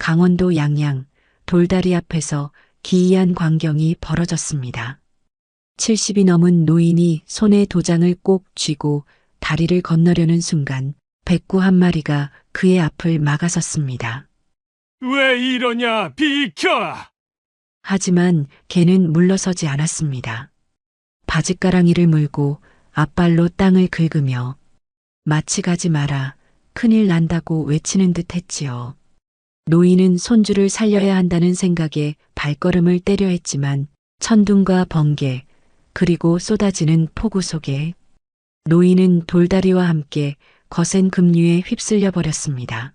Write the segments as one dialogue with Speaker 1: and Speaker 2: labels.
Speaker 1: 강원도 양양 돌다리 앞에서 기이한 광경이 벌어졌습니다. 70이 넘은 노인이 손에 도장을 꼭 쥐고 다리를 건너려는 순간 백구 한 마리가 그의 앞을 막아섰습니다.
Speaker 2: 왜 이러냐, 비켜!
Speaker 1: 하지만 개는 물러서지 않았습니다. 바짓가랑이를 물고 앞발로 땅을 긁으며 마치 가지 마라, 큰일 난다고 외치는 듯 했지요. 노인은 손주를 살려야 한다는 생각에 발걸음을 떼려 했지만 천둥과 번개, 그리고 쏟아지는 폭우 속에 노인은 돌다리와 함께 거센 급류에 휩쓸려 버렸습니다.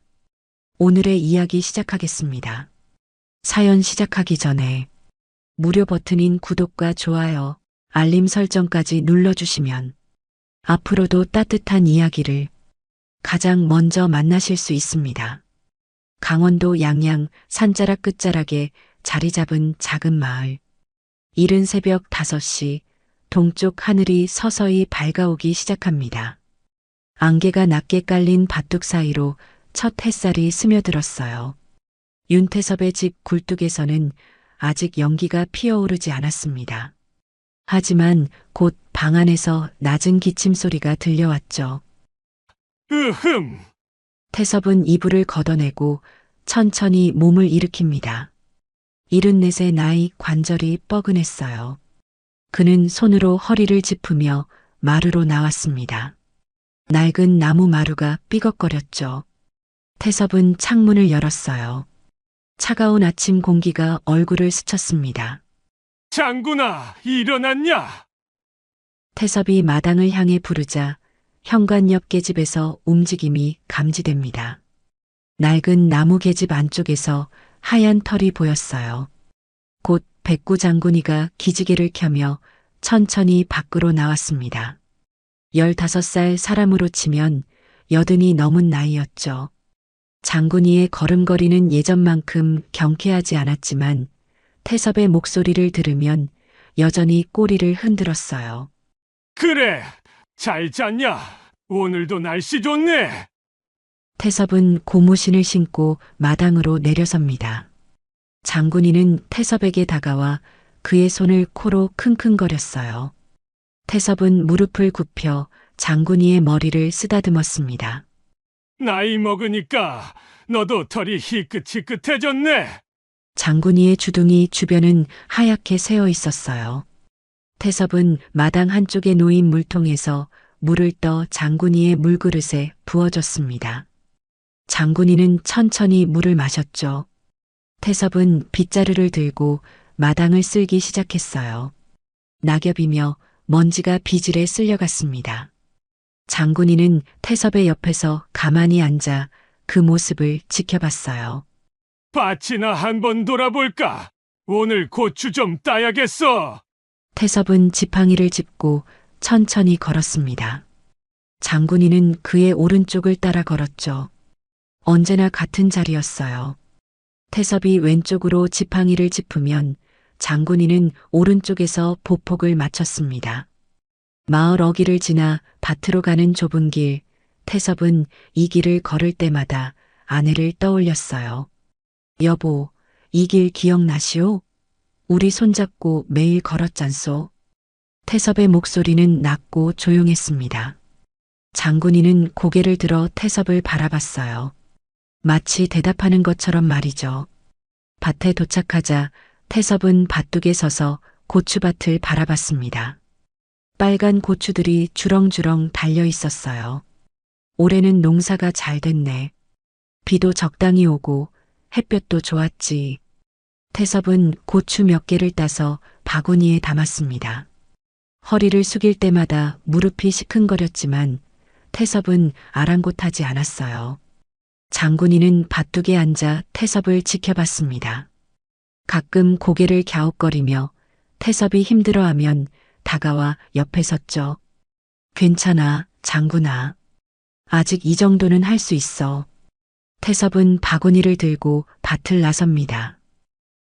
Speaker 1: 오늘의 이야기 시작하겠습니다. 사연 시작하기 전에 무료 버튼인 구독과 좋아요, 알림 설정까지 눌러주시면 앞으로도 따뜻한 이야기를 가장 먼저 만나실 수 있습니다. 강원도 양양 산자락 끝자락에 자리 잡은 작은 마을. 이른 새벽 5시 동쪽 하늘이 서서히 밝아오기 시작합니다. 안개가 낮게 깔린 밭둑 사이로 첫 햇살이 스며들었어요. 윤태섭의 집 굴뚝에서는 아직 연기가 피어오르지 않았습니다. 하지만 곧 방 안에서 낮은 기침 소리가 들려왔죠.
Speaker 2: 으흠!
Speaker 1: 태섭은 이불을 걷어내고 천천히 몸을 일으킵니다. 74의 나이, 관절이 뻐근했어요. 그는 손으로 허리를 짚으며 마루로 나왔습니다. 낡은 나무 마루가 삐걱거렸죠. 태섭은 창문을 열었어요. 차가운 아침 공기가 얼굴을 스쳤습니다.
Speaker 2: 장군아, 일어났냐?
Speaker 1: 태섭이 마당을 향해 부르자 현관 옆 계집에서 움직임이 감지됩니다. 낡은 나무 계집 안쪽에서 하얀 털이 보였어요. 곧 백구 장군이가 기지개를 켜며 천천히 밖으로 나왔습니다. 15살 사람으로 치면 80이 넘은 나이였죠. 장군이의 걸음걸이는 예전만큼 경쾌하지 않았지만 태섭의 목소리를 들으면 여전히 꼬리를 흔들었어요.
Speaker 2: 그래, 잘 잤냐? 오늘도 날씨 좋네.
Speaker 1: 태섭은 고무신을 신고 마당으로 내려섭니다. 장군이는 태섭에게 다가와 그의 손을 코로 킁킁거렸어요. 태섭은 무릎을 굽혀 장군이의 머리를 쓰다듬었습니다.
Speaker 2: 나이 먹으니까 너도 털이 희끗희끗해졌네.
Speaker 1: 장군이의 주둥이 주변은 하얗게 새어 있었어요. 태섭은 마당 한쪽에 놓인 물통에서 물을 떠 장군이의 물그릇에 부어줬습니다. 장군이는 천천히 물을 마셨죠. 태섭은 빗자루를 들고 마당을 쓸기 시작했어요. 낙엽이며 먼지가 비질에 쓸려갔습니다. 장군이는 태섭의 옆에서 가만히 앉아 그 모습을 지켜봤어요.
Speaker 2: 밭이나 한번 돌아볼까? 오늘 고추 좀 따야겠어.
Speaker 1: 태섭은 지팡이를 짚고 천천히 걸었습니다. 장군이는 그의 오른쪽을 따라 걸었죠. 언제나 같은 자리였어요. 태섭이 왼쪽으로 지팡이를 짚으면 장군이는 오른쪽에서 보폭을 맞췄습니다. 마을 어귀를 지나 밭으로 가는 좁은 길, 태섭은 이 길을 걸을 때마다 아내를 떠올렸어요. 여보, 이 길 기억나시오? 우리 손잡고 매일 걸었잖소. 태섭의 목소리는 낮고 조용했습니다. 장군이는 고개를 들어 태섭을 바라봤어요. 마치 대답하는 것처럼 말이죠. 밭에 도착하자 태섭은 밭둑에 서서 고추밭을 바라봤습니다. 빨간 고추들이 주렁주렁 달려 있었어요. 올해는 농사가 잘 됐네. 비도 적당히 오고 햇볕도 좋았지. 태섭은 고추 몇 개를 따서 바구니에 담았습니다. 허리를 숙일 때마다 무릎이 시큰거렸지만 태섭은 아랑곳하지 않았어요. 장군이는 밭둑에 앉아 태섭을 지켜봤습니다. 가끔 고개를 갸웃거리며 태섭이 힘들어하면 다가와 옆에 섰죠. 괜찮아, 장군아. 아직 이 정도는 할 수 있어. 태섭은 바구니를 들고 밭을 나섭니다.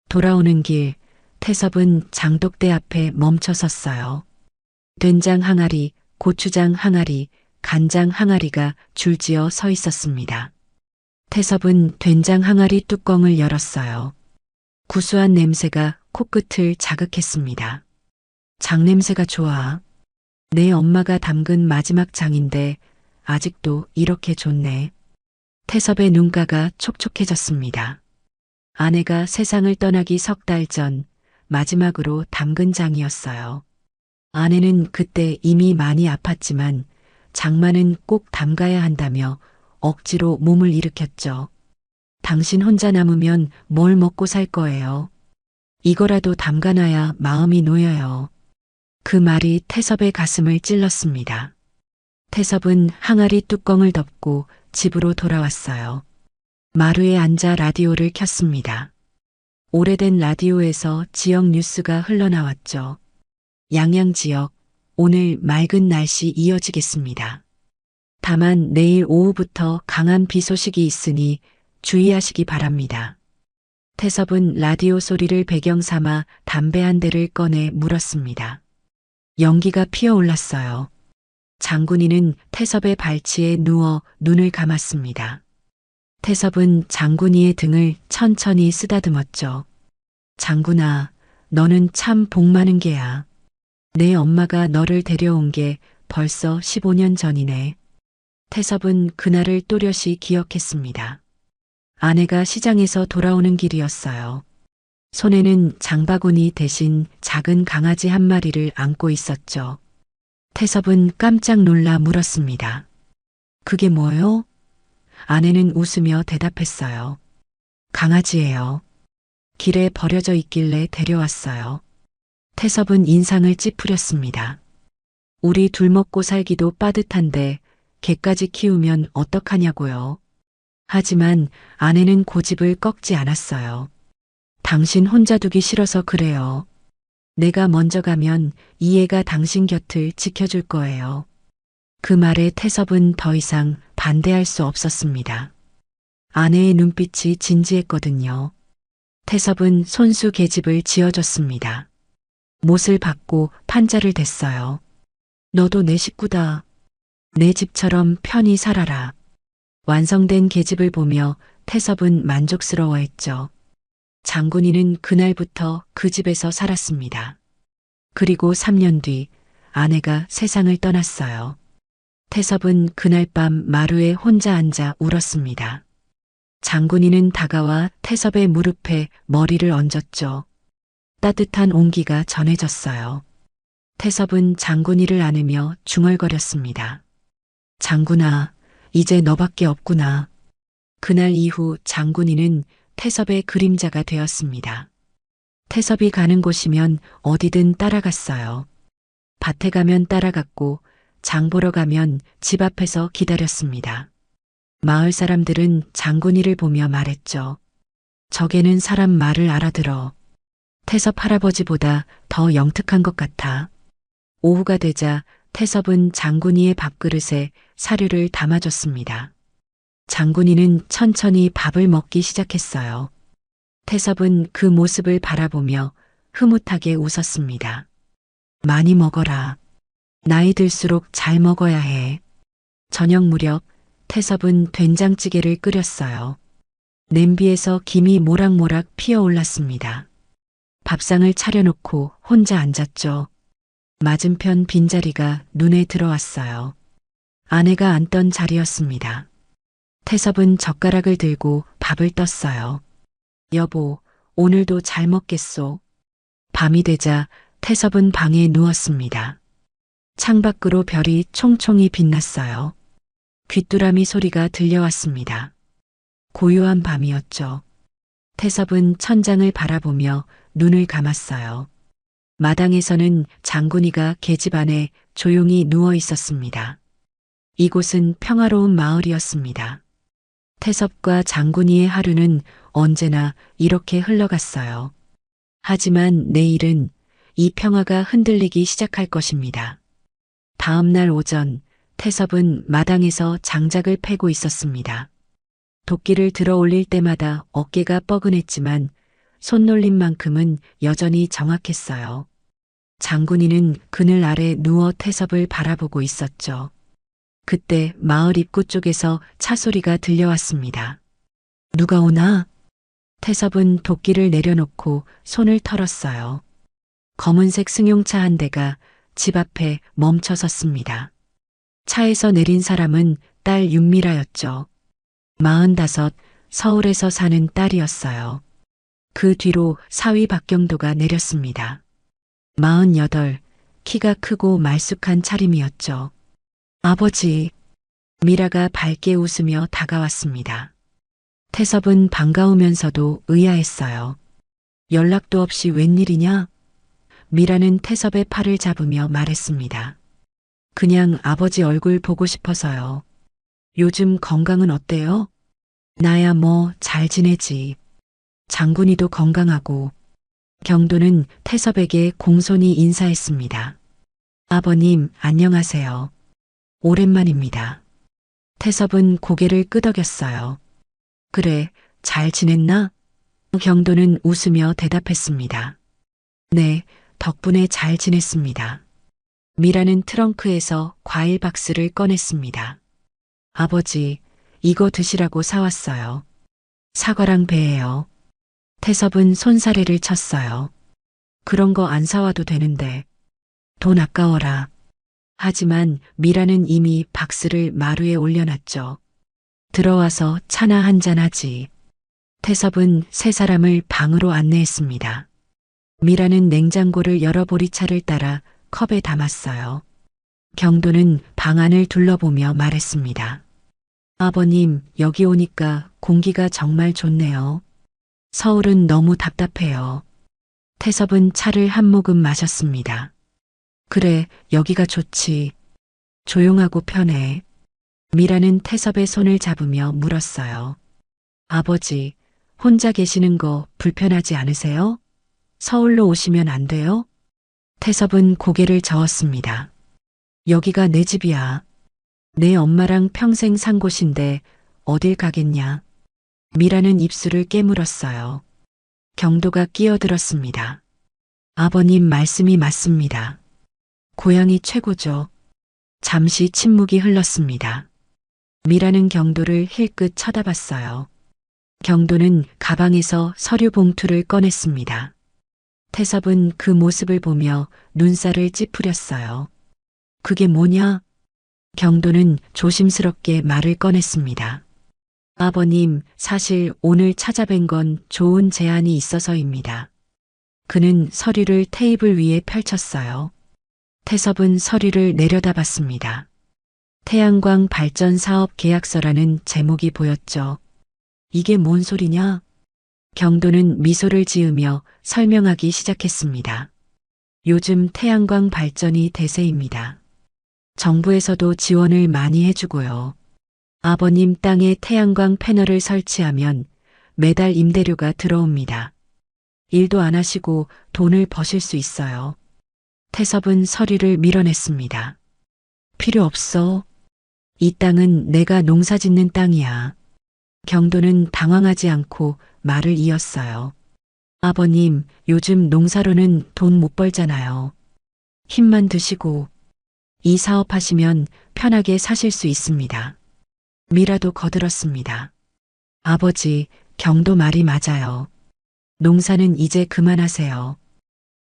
Speaker 1: 돌아오는 길, 태섭은 장독대 앞에 멈춰 섰어요. 된장 항아리, 고추장 항아리, 간장 항아리가 줄지어 서 있었습니다. 태섭은 된장 항아리 뚜껑을 열었어요. 구수한 냄새가 코끝을 자극했습니다. 장냄새가 좋아. 내 엄마가 담근 마지막 장인데 아직도 이렇게 좋네. 태섭의 눈가가 촉촉해졌습니다. 아내가 세상을 떠나기 석 달 전 마지막으로 담근 장이었어요. 아내는 그때 이미 많이 아팠지만 장만은 꼭 담가야 한다며 억지로 몸을 일으켰죠. 당신 혼자 남으면 뭘 먹고 살 거예요. 이거라도 담가놔야 마음이 놓여요. 그 말이 태섭의 가슴을 찔렀습니다. 태섭은 항아리 뚜껑을 덮고 집으로 돌아왔어요. 마루에 앉아 라디오를 켰습니다. 오래된 라디오에서 지역 뉴스가 흘러나왔죠. 양양 지역, 오늘 맑은 날씨 이어지겠습니다. 다만 내일 오후부터 강한 비 소식이 있으니 주의하시기 바랍니다. 태섭은 라디오 소리를 배경 삼아 담배 한 대를 꺼내 물었습니다. 연기가 피어올랐어요. 장군이는 태섭의 발치에 누워 눈을 감았습니다. 태섭은 장군이의 등을 천천히 쓰다듬었죠. 장군아, 너는 참 복 많은 개야. 내 엄마가 너를 데려온 게 벌써 15년 전이네. 태섭은 그날을 또렷이 기억했습니다. 아내가 시장에서 돌아오는 길이었어요. 손에는 장바구니 대신 작은 강아지 한 마리를 안고 있었죠. 태섭은 깜짝 놀라 물었습니다. 그게 뭐요? 아내는 웃으며 대답했어요. 강아지예요. 길에 버려져 있길래 데려왔어요. 태섭은 인상을 찌푸렸습니다. 우리 둘 먹고 살기도 빠듯한데 개까지 키우면 어떡하냐고요. 하지만 아내는 고집을 꺾지 않았어요. 당신 혼자 두기 싫어서 그래요. 내가 먼저 가면 이 애가 당신 곁을 지켜줄 거예요. 그 말에 태섭은 더 이상 반대할 수 없었습니다. 아내의 눈빛이 진지했거든요. 태섭은 손수 계집을 지어줬습니다. 못을 받고 판자를 댔어요. 너도 내 식구다. 내 집처럼 편히 살아라. 완성된 계집을 보며 태섭은 만족스러워했죠. 장군이는 그날부터 그 집에서 살았습니다. 그리고 3년 뒤 아내가 세상을 떠났어요. 태섭은 그날 밤 마루에 혼자 앉아 울었습니다. 장군이는 다가와 태섭의 무릎에 머리를 얹었죠. 따뜻한 온기가 전해졌어요. 태섭은 장군이를 안으며 중얼거렸습니다. 장군아, 이제 너밖에 없구나. 그날 이후 장군이는 태섭의 그림자가 되었습니다. 태섭이 가는 곳이면 어디든 따라갔어요. 밭에 가면 따라갔고 장 보러 가면 집 앞에서 기다렸습니다. 마을 사람들은 장군이를 보며 말했죠. 저게는 사람 말을 알아들어. 태섭 할아버지보다 더 영특한 것 같아. 오후가 되자 태섭은 장군이의 밥그릇에 사료를 담아줬습니다. 장군이는 천천히 밥을 먹기 시작했어요. 태섭은 그 모습을 바라보며 흐뭇하게 웃었습니다. 많이 먹어라. 나이 들수록 잘 먹어야 해. 저녁 무렵 태섭은 된장찌개를 끓였어요. 냄비에서 김이 모락모락 피어올랐습니다. 밥상을 차려놓고 혼자 앉았죠. 맞은편 빈자리가 눈에 들어왔어요. 아내가 앉던 자리였습니다. 태섭은 젓가락을 들고 밥을 떴어요. 여보, 오늘도 잘 먹겠소. 밤이 되자 태섭은 방에 누웠습니다. 창밖으로 별이 총총히 빛났어요. 귀뚜라미 소리가 들려왔습니다. 고요한 밤이었죠. 태섭은 천장을 바라보며 눈을 감았어요. 마당에서는 장군이가 계집 안에 조용히 누워 있었습니다. 이곳은 평화로운 마을이었습니다. 태섭과 장군이의 하루는 언제나 이렇게 흘러갔어요. 하지만 내일은 이 평화가 흔들리기 시작할 것입니다. 다음 날 오전 태섭은 마당에서 장작을 패고 있었습니다. 도끼를 들어 올릴 때마다 어깨가 뻐근했지만 손놀림만큼은 여전히 정확했어요. 장군이는 그늘 아래 누워 태섭을 바라보고 있었죠. 그때 마을 입구 쪽에서 차 소리가 들려왔습니다. 누가 오나? 태섭은 도끼를 내려놓고 손을 털었어요. 검은색 승용차 한 대가 집 앞에 멈춰 섰습니다. 차에서 내린 사람은 딸 윤미라였죠. 45, 서울에서 사는 딸이었어요. 그 뒤로 사위 박경도가 내렸습니다. 48, 키가 크고 말쑥한 차림이었죠. 아버지, 미라가 밝게 웃으며 다가왔습니다. 태섭은 반가우면서도 의아했어요. 연락도 없이 웬일이냐? 미라는 태섭의 팔을 잡으며 말했습니다. 그냥 아버지 얼굴 보고 싶어서요. 요즘 건강은 어때요? 나야 뭐 잘 지내지. 장군이도 건강하고. 경도는 태섭에게 공손히 인사했습니다. 아버님, 안녕하세요. 오랜만입니다. 태섭은 고개를 끄덕였어요. 그래, 잘 지냈나? 경도는 웃으며 대답했습니다. 네, 덕분에 잘 지냈습니다. 미라는 트렁크에서 과일 박스를 꺼냈습니다. 아버지, 이거 드시라고 사왔어요. 사과랑 배예요. 태섭은 손사래를 쳤어요. 그런 거 안 사와도 되는데. 돈 아까워라. 하지만 미라는 이미 박스를 마루에 올려놨죠. 들어와서 차나 한잔 하지. 태섭은 세 사람을 방으로 안내했습니다. 미라는 냉장고를 열어 보리차를 따라 컵에 담았어요. 경도는 방 안을 둘러보며 말했습니다. 아버님, 여기 오니까 공기가 정말 좋네요. 서울은 너무 답답해요. 태섭은 차를 한 모금 마셨습니다. 그래, 여기가 좋지. 조용하고 편해. 미라는 태섭의 손을 잡으며 물었어요. 아버지, 혼자 계시는 거 불편하지 않으세요? 서울로 오시면 안 돼요? 태섭은 고개를 저었습니다. 여기가 내 집이야. 내 엄마랑 평생 산 곳인데 어딜 가겠냐. 미라는 입술을 깨물었어요. 경도가 끼어들었습니다. 아버님 말씀이 맞습니다. 고향이 최고죠. 잠시 침묵이 흘렀습니다. 미라는 경도를 힐끗 쳐다봤어요. 경도는 가방에서 서류 봉투를 꺼냈습니다. 태섭은 그 모습을 보며 눈살을 찌푸렸어요. 그게 뭐냐? 경도는 조심스럽게 말을 꺼냈습니다. 아버님, 사실 오늘 찾아뵌 건 좋은 제안이 있어서입니다. 그는 서류를 테이블 위에 펼쳤어요. 태섭은 서류를 내려다봤습니다. 태양광 발전 사업 계약서라는 제목이 보였죠. 이게 뭔 소리냐? 경도는 미소를 지으며 설명하기 시작했습니다. 요즘 태양광 발전이 대세입니다. 정부에서도 지원을 많이 해주고요. 아버님 땅에 태양광 패널을 설치하면 매달 임대료가 들어옵니다. 일도 안 하시고 돈을 버실 수 있어요. 태섭은 서류를 밀어냈습니다. 필요 없어. 이 땅은 내가 농사 짓는 땅이야. 경도는 당황하지 않고 말을 이었어요. 아버님, 요즘 농사로는 돈 못 벌잖아요. 힘만 드시고 이 사업하시면 편하게 사실 수 있습니다. 미라도 거들었습니다. 아버지, 경도 말이 맞아요. 농사는 이제 그만하세요.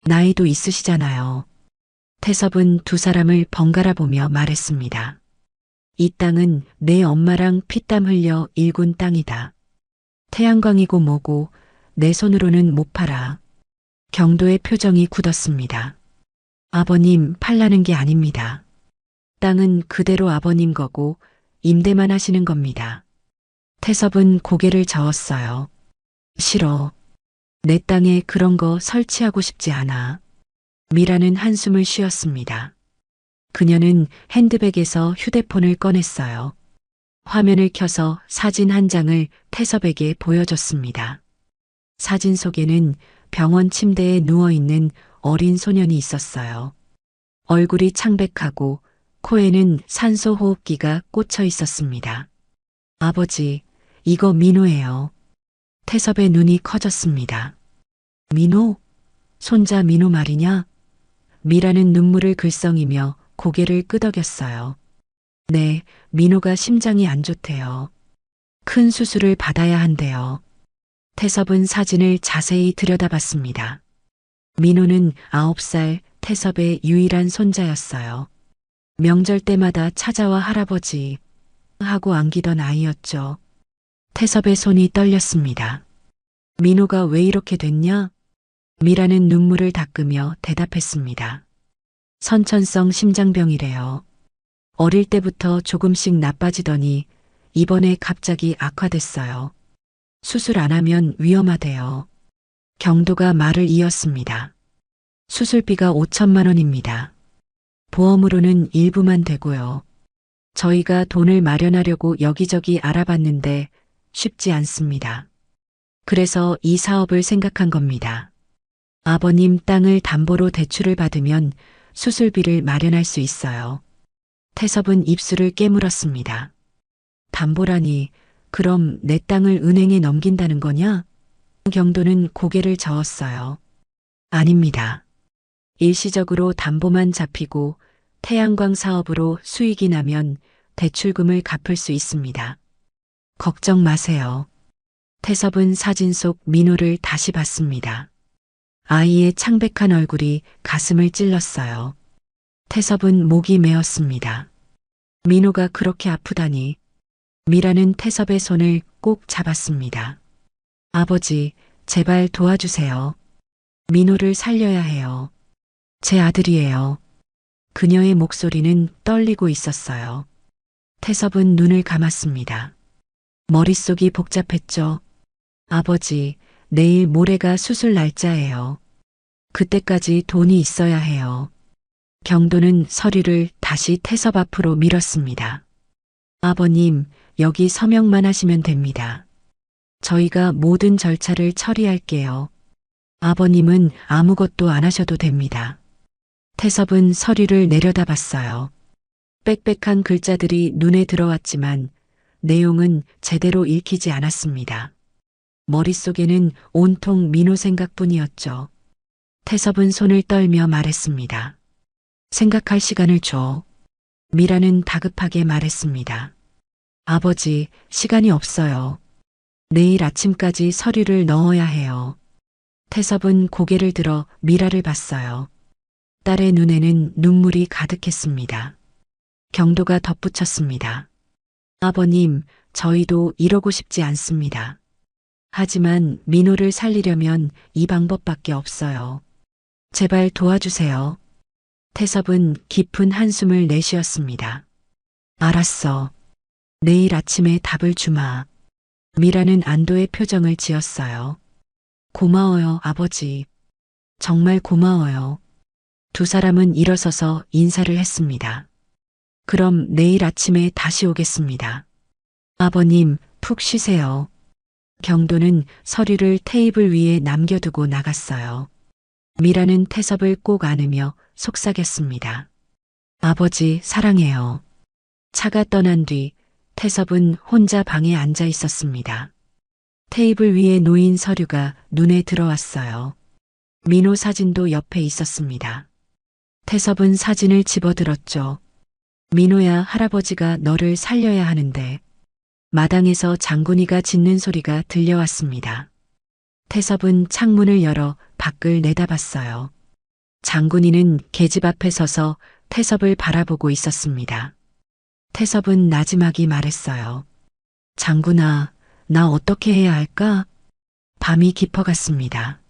Speaker 1: 나이도 있으시잖아요. 태섭은 두 사람을 번갈아 보며 말했습니다. 이 땅은 내 엄마랑 피땀 흘려 일군 땅이다. 태양광이고 뭐고 내 손으로는 못 팔아. 경도의 표정이 굳었습니다. 아버님, 팔라는 게 아닙니다. 땅은 그대로 아버님 거고 임대만 하시는 겁니다. 태섭은 고개를 저었어요. 싫어. 내 땅에 그런 거 설치하고 싶지 않아. 미라는 한숨을 쉬었습니다. 그녀는 핸드백에서 휴대폰을 꺼냈어요. 화면을 켜서 사진 한 장을 태섭에게 보여줬습니다. 사진 속에는 병원 침대에 누워있는 어린 소년이 있었어요. 얼굴이 창백하고 코에는 산소 호흡기가 꽂혀 있었습니다. 아버지, 이거 민호예요. 태섭의 눈이 커졌습니다. 민호? 손자 민호 말이냐? 미라는 눈물을 글썽이며 고개를 끄덕였어요. 네, 민호가 심장이 안 좋대요. 큰 수술을 받아야 한대요. 태섭은 사진을 자세히 들여다봤습니다. 민호는 9살 태섭의 유일한 손자였어요. 명절 때마다 찾아와 할아버지 하고 안기던 아이였죠. 태섭의 손이 떨렸습니다. 민호가 왜 이렇게 됐냐? 미라는 눈물을 닦으며 대답했습니다. 선천성 심장병이래요. 어릴 때부터 조금씩 나빠지더니 이번에 갑자기 악화됐어요. 수술 안 하면 위험하대요. 경도가 말을 이었습니다. 수술비가 5천만 원입니다. 보험으로는 일부만 되고요. 저희가 돈을 마련하려고 여기저기 알아봤는데 쉽지 않습니다. 그래서 이 사업을 생각한 겁니다. 아버님 땅을 담보로 대출을 받으면 수술비를 마련할 수 있어요. 태섭은 입술을 깨물었습니다. 담보라니, 그럼 내 땅을 은행에 넘긴다는 거냐? 경도는 고개를 저었어요. 아닙니다. 일시적으로 담보만 잡히고 태양광 사업으로 수익이 나면 대출금을 갚을 수 있습니다. 걱정 마세요. 태섭은 사진 속 민호를 다시 봤습니다. 아이의 창백한 얼굴이 가슴을 찔렀어요. 태섭은 목이 메었습니다. 민호가 그렇게 아프다니. 미라는 태섭의 손을 꼭 잡았습니다. 아버지, 제발 도와주세요. 민호를 살려야 해요. 제 아들이에요. 그녀의 목소리는 떨리고 있었어요. 태섭은 눈을 감았습니다. 머릿속이 복잡했죠. 아버지, 내일 모레가 수술 날짜예요. 그때까지 돈이 있어야 해요. 경도는 서류를 다시 태섭 앞으로 밀었습니다. 아버님, 여기 서명만 하시면 됩니다. 저희가 모든 절차를 처리할게요. 아버님은 아무것도 안 하셔도 됩니다. 태섭은 서류를 내려다봤어요. 빽빽한 글자들이 눈에 들어왔지만 내용은 제대로 읽히지 않았습니다. 머릿속에는 온통 민호 생각뿐이었죠. 태섭은 손을 떨며 말했습니다. 생각할 시간을 줘. 미라는 다급하게 말했습니다. 아버지, 시간이 없어요. 내일 아침까지 서류를 넣어야 해요. 태섭은 고개를 들어 미라를 봤어요. 딸의 눈에는 눈물이 가득했습니다. 경도가 덧붙였습니다. 아버님, 저희도 이러고 싶지 않습니다. 하지만 민호를 살리려면 이 방법밖에 없어요. 제발 도와주세요. 태섭은 깊은 한숨을 내쉬었습니다. 알았어. 내일 아침에 답을 주마. 미라는 안도의 표정을 지었어요. 고마워요, 아버지. 정말 고마워요. 두 사람은 일어서서 인사를 했습니다. 그럼 내일 아침에 다시 오겠습니다. 아버님, 푹 쉬세요. 경도는 서류를 테이블 위에 남겨두고 나갔어요. 미라는 태섭을 꼭 안으며 속삭였습니다. 아버지, 사랑해요. 차가 떠난 뒤 태섭은 혼자 방에 앉아 있었습니다. 테이블 위에 놓인 서류가 눈에 들어왔어요. 민호 사진도 옆에 있었습니다. 태섭은 사진을 집어들었죠. 민호야, 할아버지가 너를 살려야 하는데. 마당에서 장군이가 짖는 소리가 들려왔습니다. 태섭은 창문을 열어 밖을 내다봤어요. 장군이는 계집 앞에 서서 태섭을 바라보고 있었습니다. 태섭은 나지막이 말했어요. 장군아, 나 어떻게 해야 할까? 밤이 깊어갔습니다.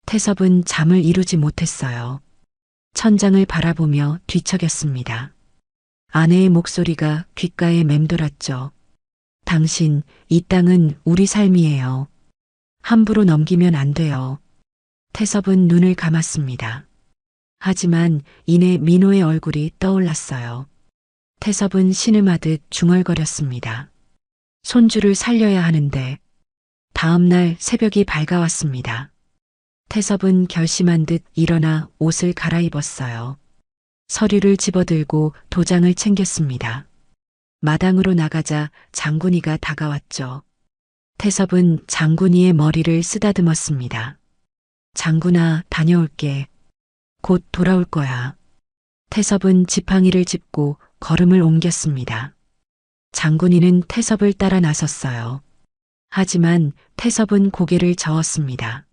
Speaker 1: 태섭은 잠을 이루지 못했어요. 천장을 바라보며 뒤척였습니다. 아내의 목소리가 귓가에 맴돌았죠. 당신, 이 땅은 우리 삶이에요. 함부로 넘기면 안 돼요. 태섭은 눈을 감았습니다. 하지만 이내 민호의 얼굴이 떠올랐어요. 태섭은 신음하듯 중얼거렸습니다. 손주를 살려야 하는데. 다음 날 새벽이 밝아왔습니다. 태섭은 결심한 듯 일어나 옷을 갈아입었어요. 서류를 집어들고 도장을 챙겼습니다. 마당으로 나가자 장군이가 다가왔죠. 태섭은 장군이의 머리를 쓰다듬었습니다. 장군아, 다녀올게. 곧 돌아올 거야. 태섭은 지팡이를 짚고 걸음을 옮겼습니다. 장군이는 태섭을 따라 나섰어요. 하지만 태섭은 고개를 저었습니다.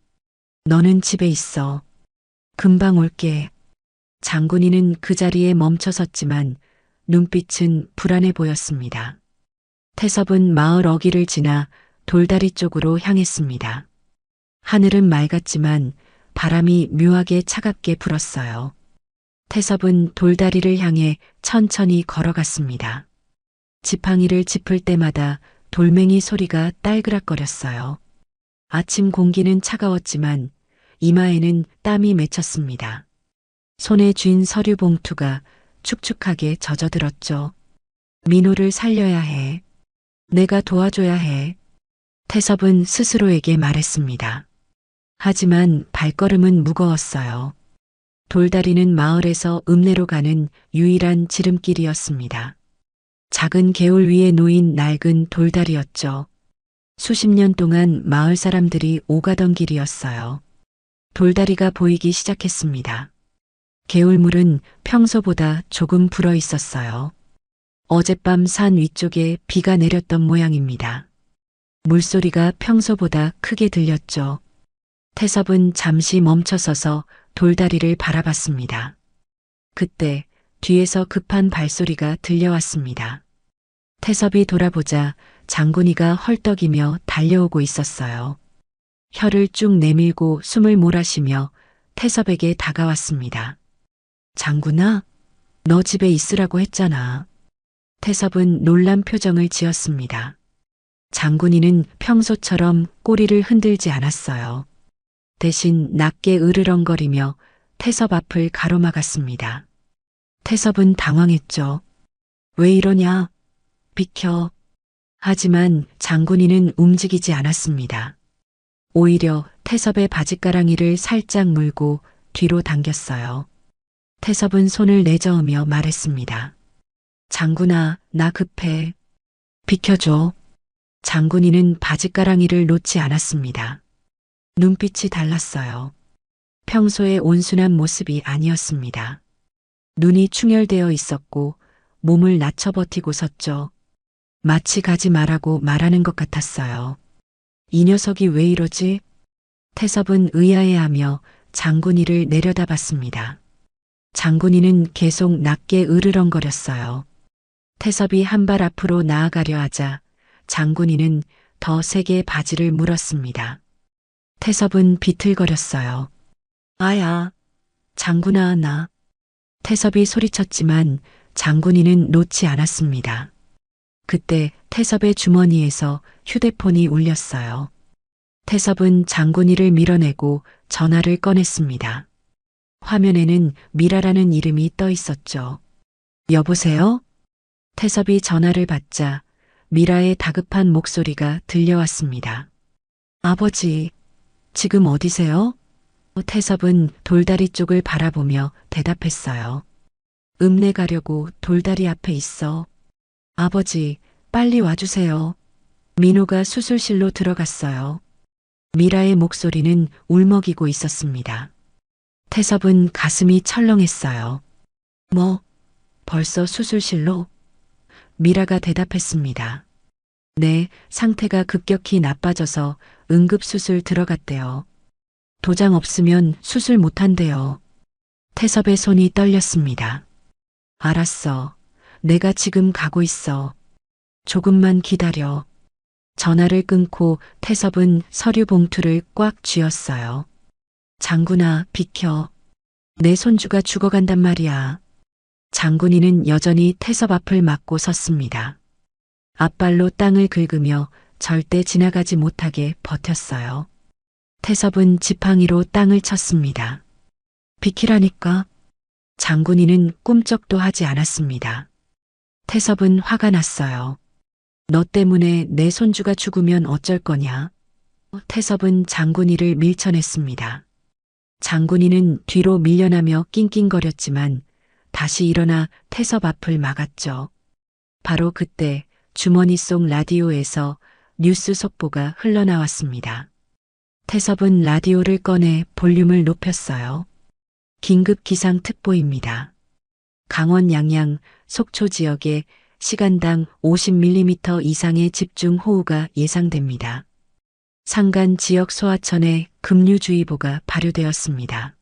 Speaker 1: 너는 집에 있어. 금방 올게. 장군이는 그 자리에 멈춰 섰지만 눈빛은 불안해 보였습니다. 태섭은 마을 어귀를 지나 돌다리 쪽으로 향했습니다. 하늘은 맑았지만 바람이 묘하게 차갑게 불었어요. 태섭은 돌다리를 향해 천천히 걸어갔습니다. 지팡이를 짚을 때마다 돌멩이 소리가 딸그락거렸어요. 아침 공기는 차가웠지만 이마에는 땀이 맺혔습니다. 손에 쥔 서류 봉투가 축축하게 젖어들었죠. 민호를 살려야 해. 내가 도와줘야 해. 태섭은 스스로에게 말했습니다. 하지만 발걸음은 무거웠어요. 돌다리는 마을에서 읍내로 가는 유일한 지름길이었습니다. 작은 개울 위에 놓인 낡은 돌다리였죠. 수십 년 동안 마을 사람들이 오가던 길이었어요. 돌다리가 보이기 시작했습니다. 개울물은 평소보다 조금 불어 있었어요. 어젯밤 산 위쪽에 비가 내렸던 모양입니다. 물소리가 평소보다 크게 들렸죠. 태섭은 잠시 멈춰서서 돌다리를 바라봤습니다. 그때 뒤에서 급한 발소리가 들려왔습니다. 태섭이 돌아보자 장군이가 헐떡이며 달려오고 있었어요. 혀를 쭉 내밀고 숨을 몰아쉬며 태섭에게 다가왔습니다. 장군아, 너 집에 있으라고 했잖아. 태섭은 놀란 표정을 지었습니다. 장군이는 평소처럼 꼬리를 흔들지 않았어요. 대신 낮게 으르렁거리며 태섭 앞을 가로막았습니다. 태섭은 당황했죠. 왜 이러냐? 비켜. 하지만 장군이는 움직이지 않았습니다. 오히려 태섭의 바짓가랑이를 살짝 물고 뒤로 당겼어요. 태섭은 손을 내저으며 말했습니다. 장군아, 나 급해. 비켜줘. 장군이는 바짓가랑이를 놓지 않았습니다. 눈빛이 달랐어요. 평소의 온순한 모습이 아니었습니다. 눈이 충혈되어 있었고 몸을 낮춰 버티고 섰죠. 마치 가지 말라고 말하는 것 같았어요. 이 녀석이 왜 이러지? 태섭은 의아해하며 장군이를 내려다봤습니다. 장군이는 계속 낮게 으르렁거렸어요. 태섭이 한 발 앞으로 나아가려 하자 장군이는 더 세게 바지를 물었습니다. 태섭은 비틀거렸어요. 아야, 장군아, 나. 태섭이 소리쳤지만 장군이는 놓지 않았습니다. 그때 태섭의 주머니에서 휴대폰이 울렸어요. 태섭은 장군이를 밀어내고 전화를 꺼냈습니다. 화면에는 미라라는 이름이 떠 있었죠. 여보세요? 태섭이 전화를 받자 미라의 다급한 목소리가 들려왔습니다. 아버지, 지금 어디세요? 태섭은 돌다리 쪽을 바라보며 대답했어요. 읍내 가려고 돌다리 앞에 있어. 아버지, 빨리 와주세요. 민호가 수술실로 들어갔어요. 미라의 목소리는 울먹이고 있었습니다. 태섭은 가슴이 철렁했어요. 뭐, 벌써 수술실로? 미라가 대답했습니다. 네, 상태가 급격히 나빠져서 응급수술 들어갔대요. 도장 없으면 수술 못한대요. 태섭의 손이 떨렸습니다. 알았어. 내가 지금 가고 있어. 조금만 기다려. 전화를 끊고 태섭은 서류 봉투를 꽉 쥐었어요. 장군아, 비켜. 내 손주가 죽어간단 말이야. 장군이는 여전히 태섭 앞을 막고 섰습니다. 앞발로 땅을 긁으며 절대 지나가지 못하게 버텼어요. 태섭은 지팡이로 땅을 쳤습니다. 비키라니까. 장군이는 꿈쩍도 하지 않았습니다. 태섭은 화가 났어요. 너 때문에 내 손주가 죽으면 어쩔 거냐? 태섭은 장군이를 밀쳐냈습니다. 장군이는 뒤로 밀려나며 낑낑거렸지만 다시 일어나 태섭 앞을 막았죠. 바로 그때 주머니 속 라디오에서 뉴스 속보가 흘러나왔습니다. 태섭은 라디오를 꺼내 볼륨을 높였어요. 긴급 기상 특보입니다. 강원 양양 속초 지역에 시간당 50mm 이상의 집중 호우가 예상됩니다. 산간 지역 소하천에 급류주의보가 발효되었습니다.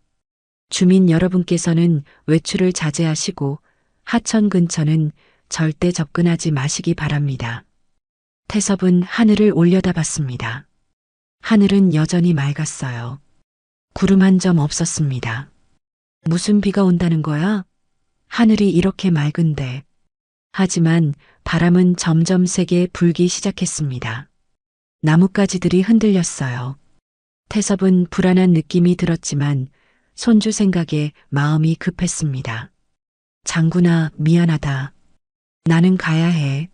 Speaker 1: 주민 여러분께서는 외출을 자제하시고 하천 근처는 절대 접근하지 마시기 바랍니다. 태섭은 하늘을 올려다봤습니다. 하늘은 여전히 맑았어요. 구름 한 점 없었습니다. 무슨 비가 온다는 거야? 하늘이 이렇게 맑은데. 하지만 바람은 점점 세게 불기 시작했습니다. 나뭇가지들이 흔들렸어요. 태섭은 불안한 느낌이 들었지만 손주 생각에 마음이 급했습니다. 장군아, 미안하다. 나는 가야 해.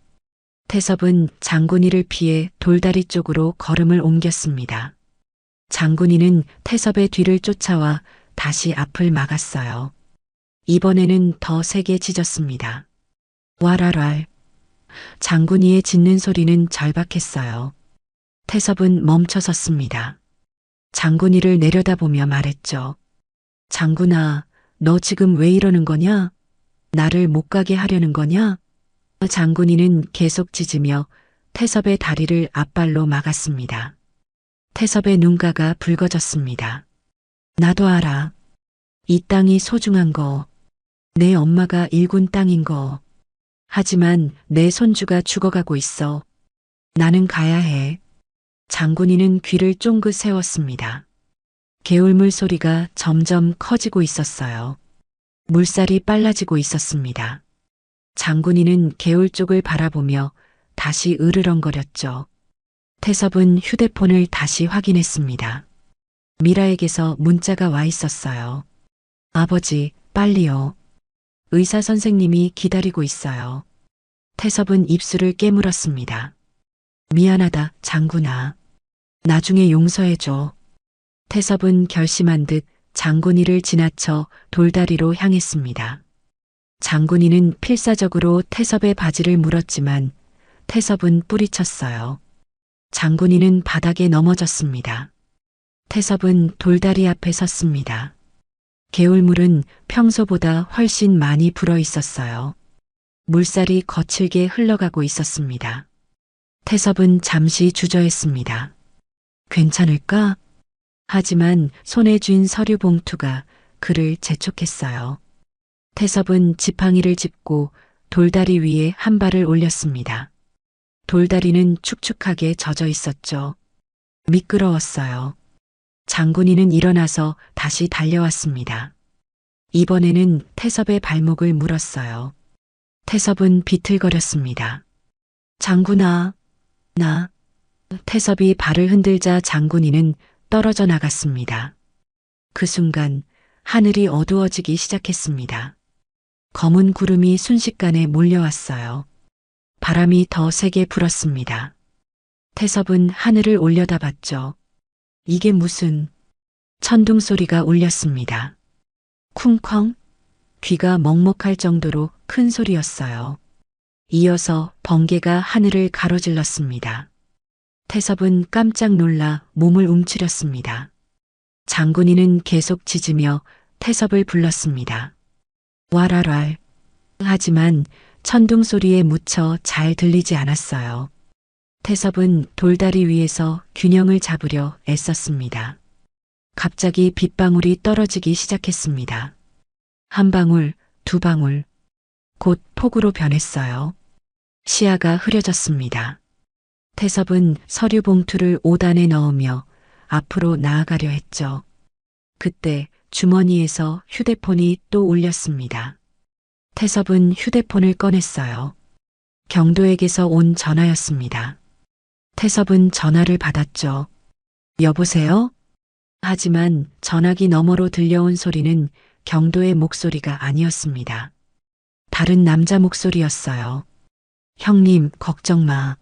Speaker 1: 태섭은 장군이를 피해 돌다리 쪽으로 걸음을 옮겼습니다. 장군이는 태섭의 뒤를 쫓아와 다시 앞을 막았어요. 이번에는 더 세게 짖었습니다. 와랄왈. 장군이의 짖는 소리는 절박했어요. 태섭은 멈춰섰습니다. 장군이를 내려다보며 말했죠. 장군아, 너 지금 왜 이러는 거냐? 나를 못 가게 하려는 거냐? 장군이는 계속 짖으며 태섭의 다리를 앞발로 막았습니다. 태섭의 눈가가 붉어졌습니다. 나도 알아. 이 땅이 소중한 거. 내 엄마가 일군 땅인 거. 하지만 내 손주가 죽어가고 있어. 나는 가야 해. 장군이는 귀를 쫑긋 세웠습니다. 개울물 소리가 점점 커지고 있었어요. 물살이 빨라지고 있었습니다. 장군이는 개울 쪽을 바라보며 다시 으르렁거렸죠. 태섭은 휴대폰을 다시 확인했습니다. 미라에게서 문자가 와 있었어요. 아버지, 빨리요. 의사 선생님이 기다리고 있어요. 태섭은 입술을 깨물었습니다. 미안하다, 장군아. 나중에 용서해줘. 태섭은 결심한 듯 장군이를 지나쳐 돌다리로 향했습니다. 장군이는 필사적으로 태섭의 바지를 물었지만 태섭은 뿌리쳤어요. 장군이는 바닥에 넘어졌습니다. 태섭은 돌다리 앞에 섰습니다. 개울물은 평소보다 훨씬 많이 불어 있었어요. 물살이 거칠게 흘러가고 있었습니다. 태섭은 잠시 주저했습니다. 괜찮을까? 하지만 손에 쥔 서류 봉투가 그를 재촉했어요. 태섭은 지팡이를 짚고 돌다리 위에 한 발을 올렸습니다. 돌다리는 축축하게 젖어 있었죠. 미끄러웠어요. 장군이는 일어나서 다시 달려왔습니다. 이번에는 태섭의 발목을 물었어요. 태섭은 비틀거렸습니다. 장군아, 나. 태섭이 발을 흔들자 장군이는 떨어져 나갔습니다. 그 순간 하늘이 어두워지기 시작했습니다. 검은 구름이 순식간에 몰려왔어요. 바람이 더 세게 불었습니다. 태섭은 하늘을 올려다봤죠. 이게 무슨 천둥 소리가 울렸습니다. 쿵쾅. 귀가 먹먹할 정도로 큰 소리였어요. 이어서 번개가 하늘을 가로질렀습니다. 태섭은 깜짝 놀라 몸을 움츠렸습니다. 장군이는 계속 짖으며 태섭을 불렀습니다. 와랄왈. 하지만 천둥 소리에 묻혀 잘 들리지 않았어요. 태섭은 돌다리 위에서 균형을 잡으려 애썼습니다. 갑자기 빗방울이 떨어지기 시작했습니다. 한 방울, 두 방울. 곧 폭우로 변했어요. 시야가 흐려졌습니다. 태섭은 서류 봉투를 오단에 넣으며 앞으로 나아가려 했죠. 그때 주머니에서 휴대폰이 또 울렸습니다. 태섭은 휴대폰을 꺼냈어요. 경도에게서 온 전화였습니다. 태섭은 전화를 받았죠. 여보세요? 하지만 전화기 너머로 들려온 소리는 경도의 목소리가 아니었습니다. 다른 남자 목소리였어요. 형님, 걱정 마.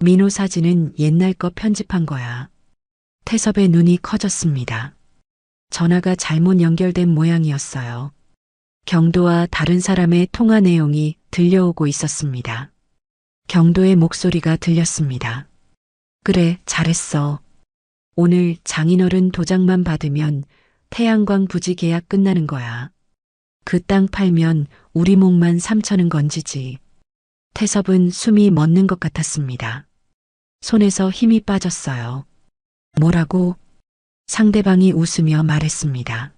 Speaker 1: 민호 사진은 옛날 거 편집한 거야. 태섭의 눈이 커졌습니다. 전화가 잘못 연결된 모양이었어요. 경도와 다른 사람의 통화 내용이 들려오고 있었습니다. 경도의 목소리가 들렸습니다. 그래, 잘했어. 오늘 장인어른 도장만 받으면 태양광 부지 계약 끝나는 거야. 그 땅 팔면 우리 목만 3천은 건지지. 태섭은 숨이 멎는 것 같았습니다. 손에서 힘이 빠졌어요. 뭐라고? 상대방이 웃으며 말했습니다.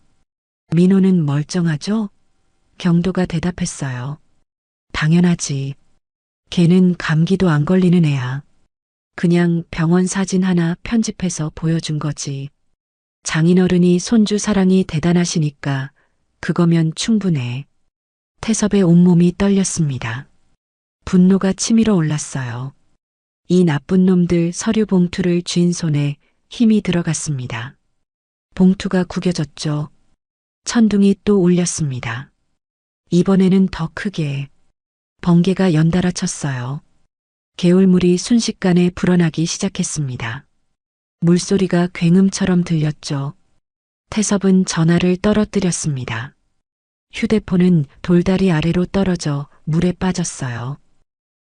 Speaker 1: 민호는 멀쩡하죠? 경도가 대답했어요. 당연하지. 걔는 감기도 안 걸리는 애야. 그냥 병원 사진 하나 편집해서 보여준 거지. 장인어른이 손주 사랑이 대단하시니까 그거면 충분해. 태섭의 온몸이 떨렸습니다. 분노가 치밀어 올랐어요. 이 나쁜 놈들 서류 봉투를 쥔 손에 힘이 들어갔습니다. 봉투가 구겨졌죠. 천둥이 또 울렸습니다. 이번에는 더 크게 번개가 연달아 쳤어요. 개울물이 순식간에 불어나기 시작했습니다. 물소리가 굉음처럼 들렸죠. 태섭은 전화를 떨어뜨렸습니다. 휴대폰은 돌다리 아래로 떨어져 물에 빠졌어요.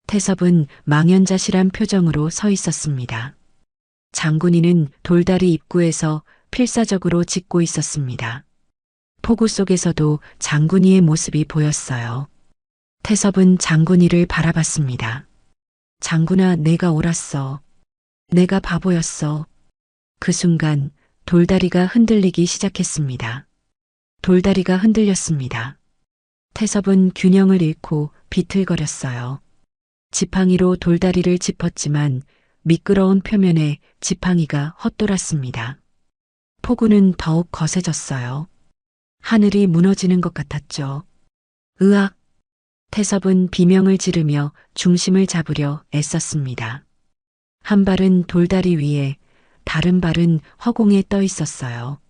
Speaker 1: 태섭은 망연자실한 표정으로 서 있었습니다. 장군이는 돌다리 입구에서 필사적으로 짖고 있었습니다. 폭우 속에서도 장군이의 모습이 보였어요. 태섭은 장군이를 바라봤습니다. 장군아, 내가 옳았어. 내가 바보였어. 그 순간 돌다리가 흔들리기 시작했습니다. 돌다리가 흔들렸습니다. 태섭은 균형을 잃고 비틀거렸어요. 지팡이로 돌다리를 짚었지만 미끄러운 표면에 지팡이가 헛돌았습니다. 폭우는 더욱 거세졌어요. 하늘이 무너지는 것 같았죠. 으악! 태섭은 비명을 지르며 중심을 잡으려 애썼습니다. 한 발은 돌다리 위에, 다른 발은 허공에 떠 있었어요.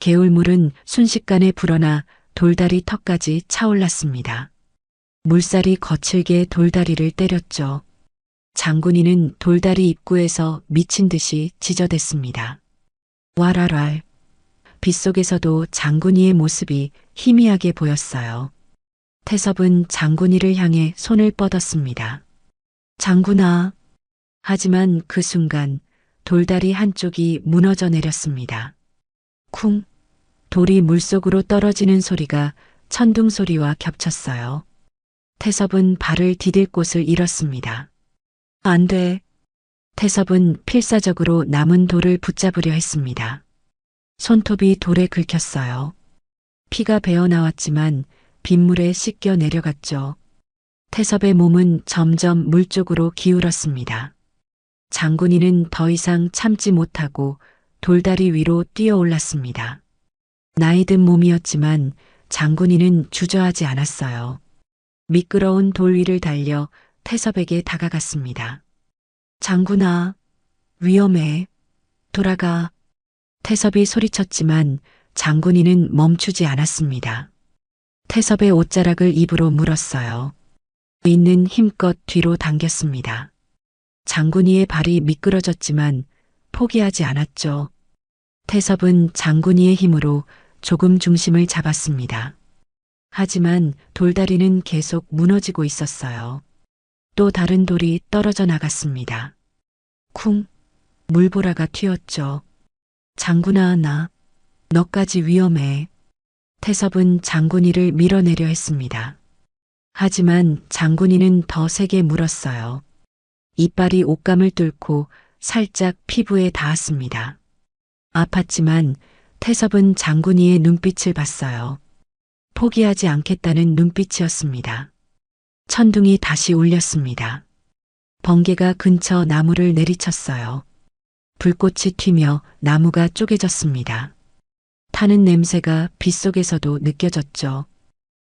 Speaker 1: 개울물은 순식간에 불어나 돌다리 턱까지 차올랐습니다. 물살이 거칠게 돌다리를 때렸죠. 장군이는 돌다리 입구에서 미친 듯이 지저댔습니다. 와랄랄. 빗속에서도 장군이의 모습이 희미하게 보였어요. 태섭은 장군이를 향해 손을 뻗었습니다. 장군아. 하지만 그 순간 돌다리 한쪽이 무너져 내렸습니다. 쿵. 돌이 물속으로 떨어지는 소리가 천둥 소리와 겹쳤어요. 태섭은 발을 디딜 곳을 잃었습니다. 안 돼. 태섭은 필사적으로 남은 돌을 붙잡으려 했습니다. 손톱이 돌에 긁혔어요. 피가 배어나왔지만 빗물에 씻겨 내려갔죠. 태섭의 몸은 점점 물 쪽으로 기울었습니다. 장군이는 더 이상 참지 못하고 돌다리 위로 뛰어올랐습니다. 나이든 몸이었지만 장군이는 주저하지 않았어요. 미끄러운 돌 위를 달려 태섭에게 다가갔습니다. 장군아, 위험해. 돌아가. 태섭이 소리쳤지만 장군이는 멈추지 않았습니다. 태섭의 옷자락을 입으로 물었어요. 있는 힘껏 뒤로 당겼습니다. 장군이의 발이 미끄러졌지만 포기하지 않았죠. 태섭은 장군이의 힘으로 조금 중심을 잡았습니다. 하지만 돌다리는 계속 무너지고 있었어요. 또 다른 돌이 떨어져 나갔습니다. 쿵! 물보라가 튀었죠. 장군아, 너까지 위험해. 태섭은 장군이를 밀어내려 했습니다. 하지만 장군이는 더 세게 물었어요. 이빨이 옷감을 뚫고 살짝 피부에 닿았습니다. 아팠지만 태섭은 장군이의 눈빛을 봤어요. 포기하지 않겠다는 눈빛이었습니다. 천둥이 다시 울렸습니다. 번개가 근처 나무를 내리쳤어요. 불꽃이 튀며 나무가 쪼개졌습니다. 타는 냄새가 빗속에서도 느껴졌죠.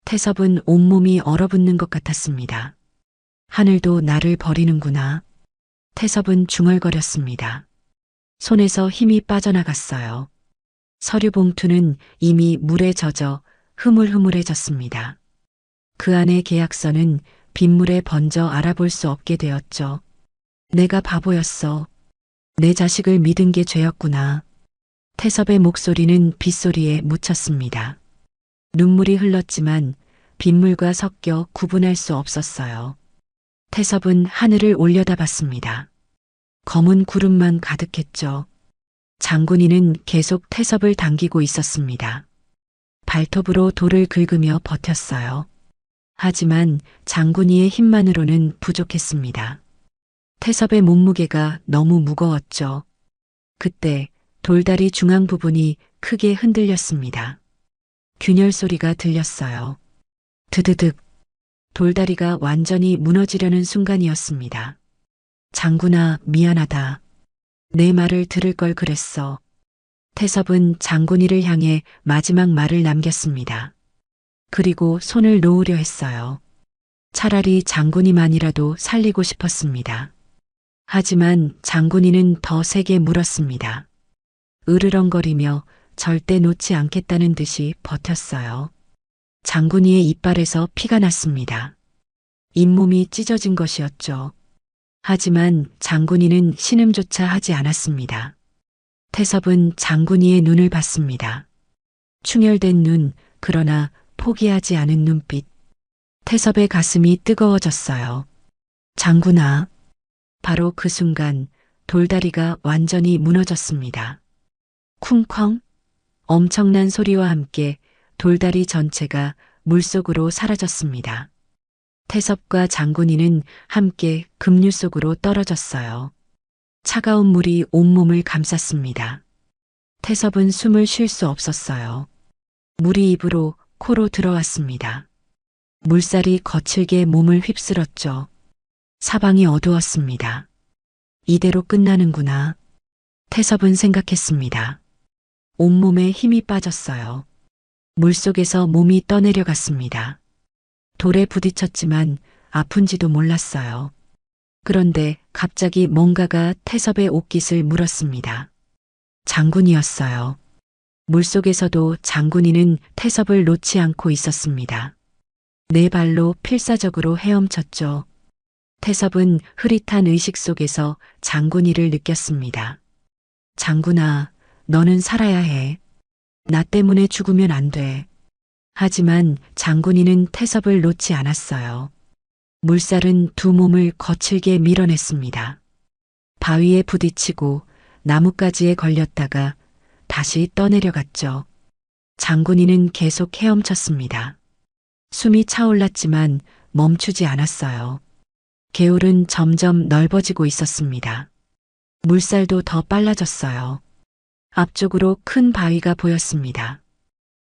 Speaker 1: 태섭은 온몸이 얼어붙는 것 같았습니다. 하늘도 나를 버리는구나. 태섭은 중얼거렸습니다. 손에서 힘이 빠져나갔어요. 서류 봉투는 이미 물에 젖어 흐물흐물해졌습니다. 그 안의 계약서는 빗물에 번져 알아볼 수 없게 되었죠. 내가 바보였어. 내 자식을 믿은 게 죄였구나. 태섭의 목소리는 빗소리에 묻혔습니다. 눈물이 흘렀지만 빗물과 섞여 구분할 수 없었어요. 태섭은 하늘을 올려다봤습니다. 검은 구름만 가득했죠. 장군이는 계속 태섭을 당기고 있었습니다. 발톱으로 돌을 긁으며 버텼어요. 하지만 장군이의 힘만으로는 부족했습니다. 태섭의 몸무게가 너무 무거웠죠. 그때 돌다리 중앙 부분이 크게 흔들렸습니다. 균열 소리가 들렸어요. 드드득. 돌다리가 완전히 무너지려는 순간이었습니다. 장군아, 미안하다. 내 말을 들을 걸 그랬어. 태섭은 장군이를 향해 마지막 말을 남겼습니다. 그리고 손을 놓으려 했어요. 차라리 장군이만이라도 살리고 싶었습니다. 하지만 장군이는 더 세게 물었습니다. 으르렁거리며 절대 놓지 않겠다는 듯이 버텼어요. 장군이의 이빨에서 피가 났습니다. 잇몸이 찢어진 것이었죠. 하지만 장군이는 신음조차 하지 않았습니다. 태섭은 장군이의 눈을 봤습니다. 충혈된 눈, 그러나 포기하지 않은 눈빛. 태섭의 가슴이 뜨거워졌어요. 장군아. 바로 그 순간 돌다리가 완전히 무너졌습니다. 쿵쾅. 엄청난 소리와 함께 돌다리 전체가 물속으로 사라졌습니다. 태섭과 장군이는 함께 급류 속으로 떨어졌어요. 차가운 물이 온몸을 감쌌습니다. 태섭은 숨을 쉴 수 없었어요. 물이 입으로, 코로 들어왔습니다. 물살이 거칠게 몸을 휩쓸었죠. 사방이 어두웠습니다. 이대로 끝나는구나. 태섭은 생각했습니다. 온몸에 힘이 빠졌어요. 물속에서 몸이 떠내려갔습니다. 돌에 부딪혔지만 아픈지도 몰랐어요. 그런데 갑자기 뭔가가 태섭의 옷깃을 물었습니다. 장군이었어요. 물속에서도 장군이는 태섭을 놓지 않고 있었습니다. 네 발로 필사적으로 헤엄쳤죠. 태섭은 흐릿한 의식 속에서 장군이를 느꼈습니다. 장군아, 너는 살아야 해. 나 때문에 죽으면 안 돼. 하지만 장군이는 태섭을 놓지 않았어요. 물살은 두 몸을 거칠게 밀어냈습니다. 바위에 부딪히고 나뭇가지에 걸렸다가 다시 떠내려갔죠. 장군이는 계속 헤엄쳤습니다. 숨이 차올랐지만 멈추지 않았어요. 개울은 점점 넓어지고 있었습니다. 물살도 더 빨라졌어요. 앞쪽으로 큰 바위가 보였습니다.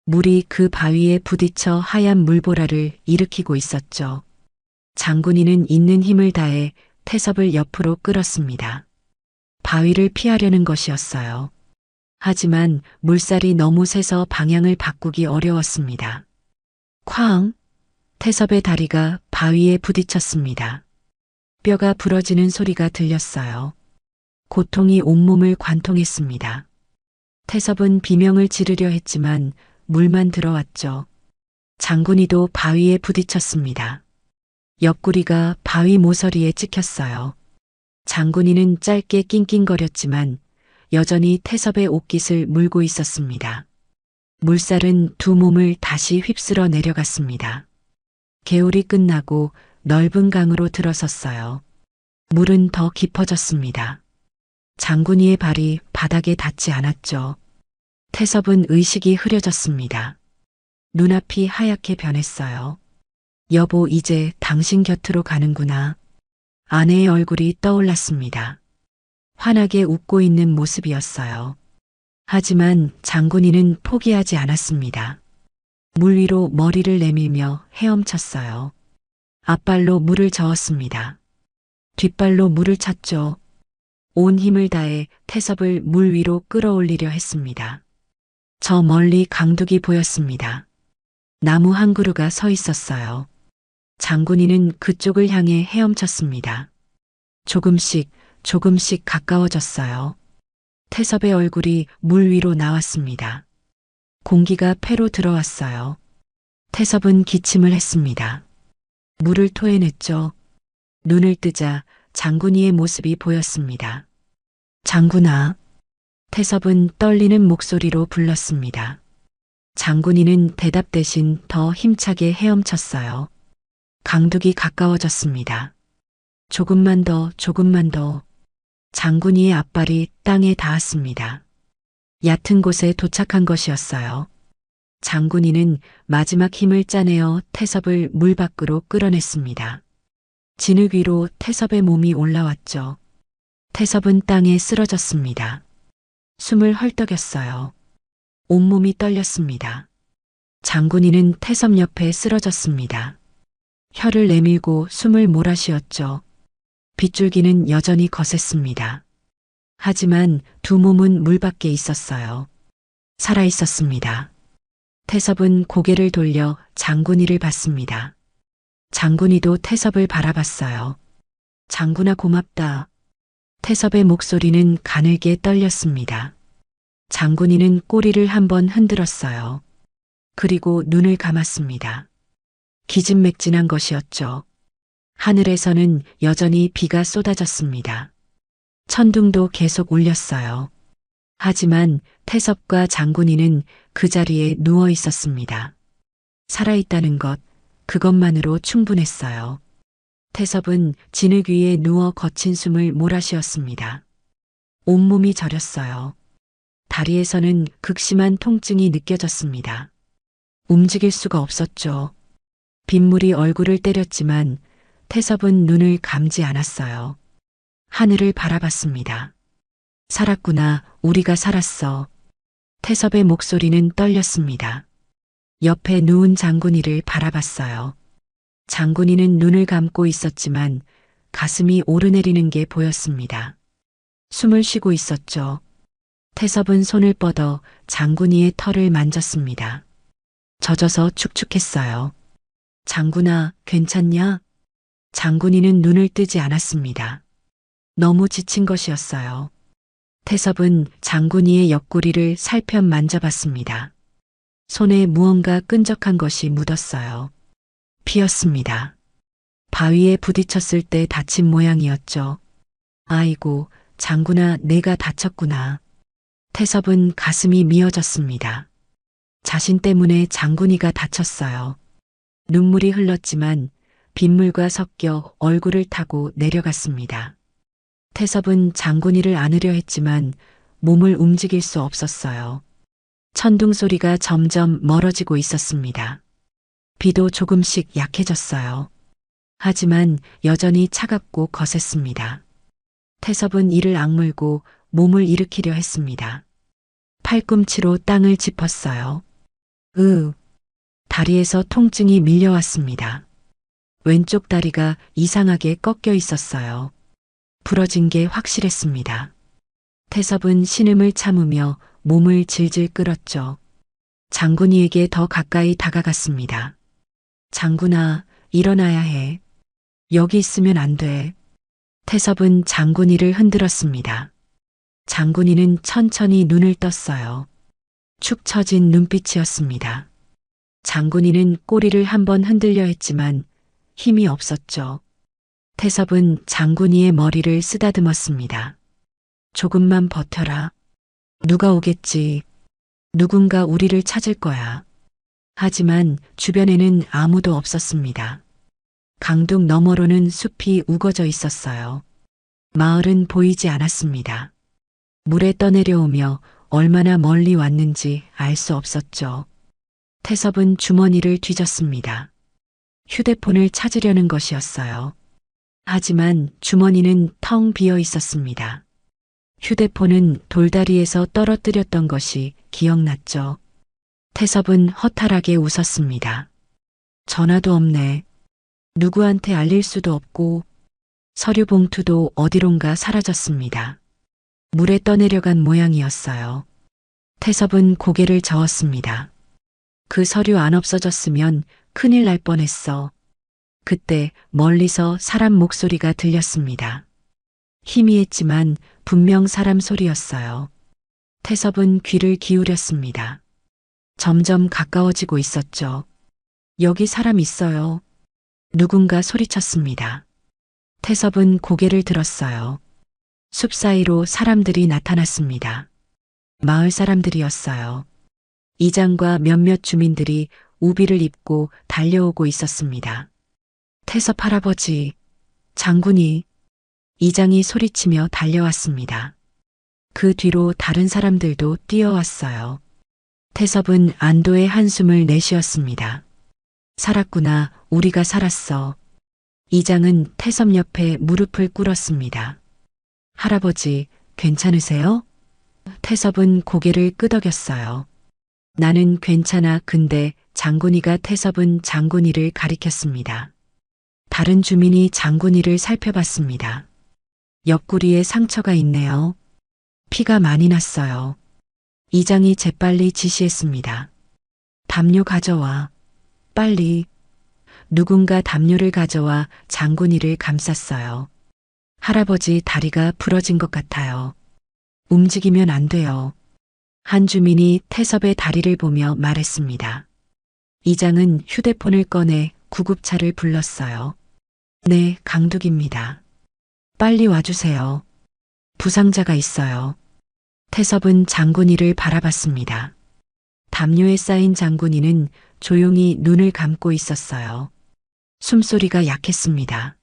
Speaker 1: 물이 그 바위에 부딪혀 하얀 물보라를 일으키고 있었죠. 장군이는 있는 힘을 다해 태섭을 옆으로 끌었습니다. 바위를 피하려는 것이었어요. 하지만 물살이 너무 세서 방향을 바꾸기 어려웠습니다. 쾅! 태섭의 다리가 바위에 부딪혔습니다. 뼈가 부러지는 소리가 들렸어요. 고통이 온몸을 관통했습니다. 태섭은 비명을 지르려 했지만 물만 들어왔죠. 장군이도 바위에 부딪혔습니다. 옆구리가 바위 모서리에 찍혔어요. 장군이는 짧게 낑낑거렸지만 여전히 태섭의 옷깃을 물고 있었습니다. 물살은 두 몸을 다시 휩쓸어 내려갔습니다. 개울이 끝나고 넓은 강으로 들어섰어요. 물은 더 깊어졌습니다. 장군이의 발이 바닥에 닿지 않았죠. 태섭은 의식이 흐려졌습니다. 눈앞이 하얗게 변했어요. 여보, 이제 당신 곁으로 가는구나. 아내의 얼굴이 떠올랐습니다. 환하게 웃고 있는 모습이었어요. 하지만 장군이는 포기하지 않았습니다. 물 위로 머리를 내밀며 헤엄쳤어요. 앞발로 물을 저었습니다. 뒷발로 물을 찼죠. 온 힘을 다해 태섭을 물 위로 끌어올리려 했습니다. 저 멀리 강둑이 보였습니다. 나무 한 그루가 서 있었어요. 장군이는 그쪽을 향해 헤엄쳤습니다. 조금씩 가까워졌어요. 태섭의 얼굴이 물 위로 나왔습니다. 공기가 폐로 들어왔어요. 태섭은 기침을 했습니다. 물을 토해냈죠. 눈을 뜨자 장군이의 모습이 보였습니다. 장군아. 태섭은 떨리는 목소리로 불렀습니다. 장군이는 대답 대신 더 힘차게 헤엄쳤어요. 강둑이 가까워졌습니다. 조금만 더. 장군이의 앞발이 땅에 닿았습니다. 얕은 곳에 도착한 것이었어요. 장군이는 마지막 힘을 짜내어 태섭을 물 밖으로 끌어냈습니다. 진흙 위로 태섭의 몸이 올라왔죠. 태섭은 땅에 쓰러졌습니다. 숨을 헐떡였어요. 온몸이 떨렸습니다. 장군이는 태섭 옆에 쓰러졌습니다. 혀를 내밀고 숨을 몰아쉬었죠. 빗줄기는 여전히 거셌습니다. 하지만 두 몸은 물 밖에 있었어요. 살아 있었습니다. 태섭은 고개를 돌려 장군이를 봤습니다. 장군이도 태섭을 바라봤어요. 장군아 고맙다. 태섭의 목소리는 가늘게 떨렸습니다. 장군이는 꼬리를 한번 흔들었어요. 그리고 눈을 감았습니다. 기진맥진한 것이었죠. 하늘에서는 여전히 비가 쏟아졌습니다. 천둥도 계속 울렸어요. 하지만 태섭과 장군이는 그 자리에 누워 있었습니다. 살아있다는 것, 그것만으로 충분했어요. 태섭은 진흙 위에 누워 거친 숨을 몰아쉬었습니다. 온몸이 저렸어요. 다리에서는 극심한 통증이 느껴졌습니다. 움직일 수가 없었죠. 빗물이 얼굴을 때렸지만 태섭은 눈을 감지 않았어요. 하늘을 바라봤습니다. 살았구나, 우리가 살았어. 태섭의 목소리는 떨렸습니다. 옆에 누운 장군이를 바라봤어요. 장군이는 눈을 감고 있었지만 가슴이 오르내리는 게 보였습니다. 숨을 쉬고 있었죠. 태섭은 손을 뻗어 장군이의 털을 만졌습니다. 젖어서 축축했어요. 장군아, 괜찮냐? 장군이는 눈을 뜨지 않았습니다. 너무 지친 것이었어요. 태섭은 장군이의 옆구리를 살펴 만져봤습니다. 손에 무언가 끈적한 것이 묻었어요. 피였습니다. 바위에 부딪혔을 때 다친 모양이었죠. 아이고, 장군아, 내가 다쳤구나. 태섭은 가슴이 미어졌습니다. 자신 때문에 장군이가 다쳤어요. 눈물이 흘렀지만 빗물과 섞여 얼굴을 타고 내려갔습니다. 태섭은 장군이를 안으려 했지만 몸을 움직일 수 없었어요. 천둥 소리가 점점 멀어지고 있었습니다. 비도 조금씩 약해졌어요. 하지만 여전히 차갑고 거셌습니다. 태섭은 이를 악물고 몸을 일으키려 했습니다. 팔꿈치로 땅을 짚었어요. 다리에서 통증이 밀려왔습니다. 왼쪽 다리가 이상하게 꺾여 있었어요. 부러진 게 확실했습니다. 태섭은 신음을 참으며 몸을 질질 끌었죠. 장군이에게 더 가까이 다가갔습니다. 장군아, 일어나야 해. 여기 있으면 안 돼. 태섭은 장군이를 흔들었습니다. 장군이는 천천히 눈을 떴어요. 축 처진 눈빛이었습니다. 장군이는 꼬리를 한번 흔들려 했지만 힘이 없었죠. 태섭은 장군이의 머리를 쓰다듬었습니다. 조금만 버텨라. 누가 오겠지. 누군가 우리를 찾을 거야. 하지만 주변에는 아무도 없었습니다. 강둑 너머로는 숲이 우거져 있었어요. 마을은 보이지 않았습니다. 물에 떠내려오며 얼마나 멀리 왔는지 알 수 없었죠. 태섭은 주머니를 뒤졌습니다. 휴대폰을 찾으려는 것이었어요. 하지만 주머니는 텅 비어 있었습니다. 휴대폰은 돌다리에서 떨어뜨렸던 것이 기억났죠. 태섭은 허탈하게 웃었습니다. 전화도 없네. 누구한테 알릴 수도 없고 서류 봉투도 어디론가 사라졌습니다. 물에 떠내려간 모양이었어요. 태섭은 고개를 저었습니다. 그 서류 안 없어졌으면 큰일 날 뻔했어. 그때 멀리서 사람 목소리가 들렸습니다. 희미했지만 분명 사람 소리였어요. 태섭은 귀를 기울였습니다. 점점 가까워지고 있었죠. 여기 사람 있어요. 누군가 소리쳤습니다. 태섭은 고개를 들었어요. 숲 사이로 사람들이 나타났습니다. 마을 사람들이었어요. 이장과 몇몇 주민들이 우비를 입고 달려오고 있었습니다. 태섭 할아버지, 장군이, 이장이 소리치며 달려왔습니다. 그 뒤로 다른 사람들도 뛰어왔어요. 태섭은 안도의 한숨을 내쉬었습니다. 살았구나, 우리가 살았어. 이장은 태섭 옆에 무릎을 꿇었습니다. 할아버지, 괜찮으세요? 태섭은 고개를 끄덕였어요. 나는 괜찮아. 근데 장군이가 태섭은 장군이를 가리켰습니다. 다른 주민이 장군이를 살펴봤습니다. 옆구리에 상처가 있네요. 피가 많이 났어요. 이장이 재빨리 지시했습니다. 담요 가져와. 빨리. 누군가 담요를 가져와 장군이를 감쌌어요. 할아버지 다리가 부러진 것 같아요. 움직이면 안 돼요. 한 주민이 태섭의 다리를 보며 말했습니다. 이장은 휴대폰을 꺼내 구급차를 불렀어요. 네, 강둑입니다. 빨리 와주세요. 부상자가 있어요. 태섭은 장군이를 바라봤습니다. 담요에 쌓인 장군이는 조용히 눈을 감고 있었어요. 숨소리가 약했습니다.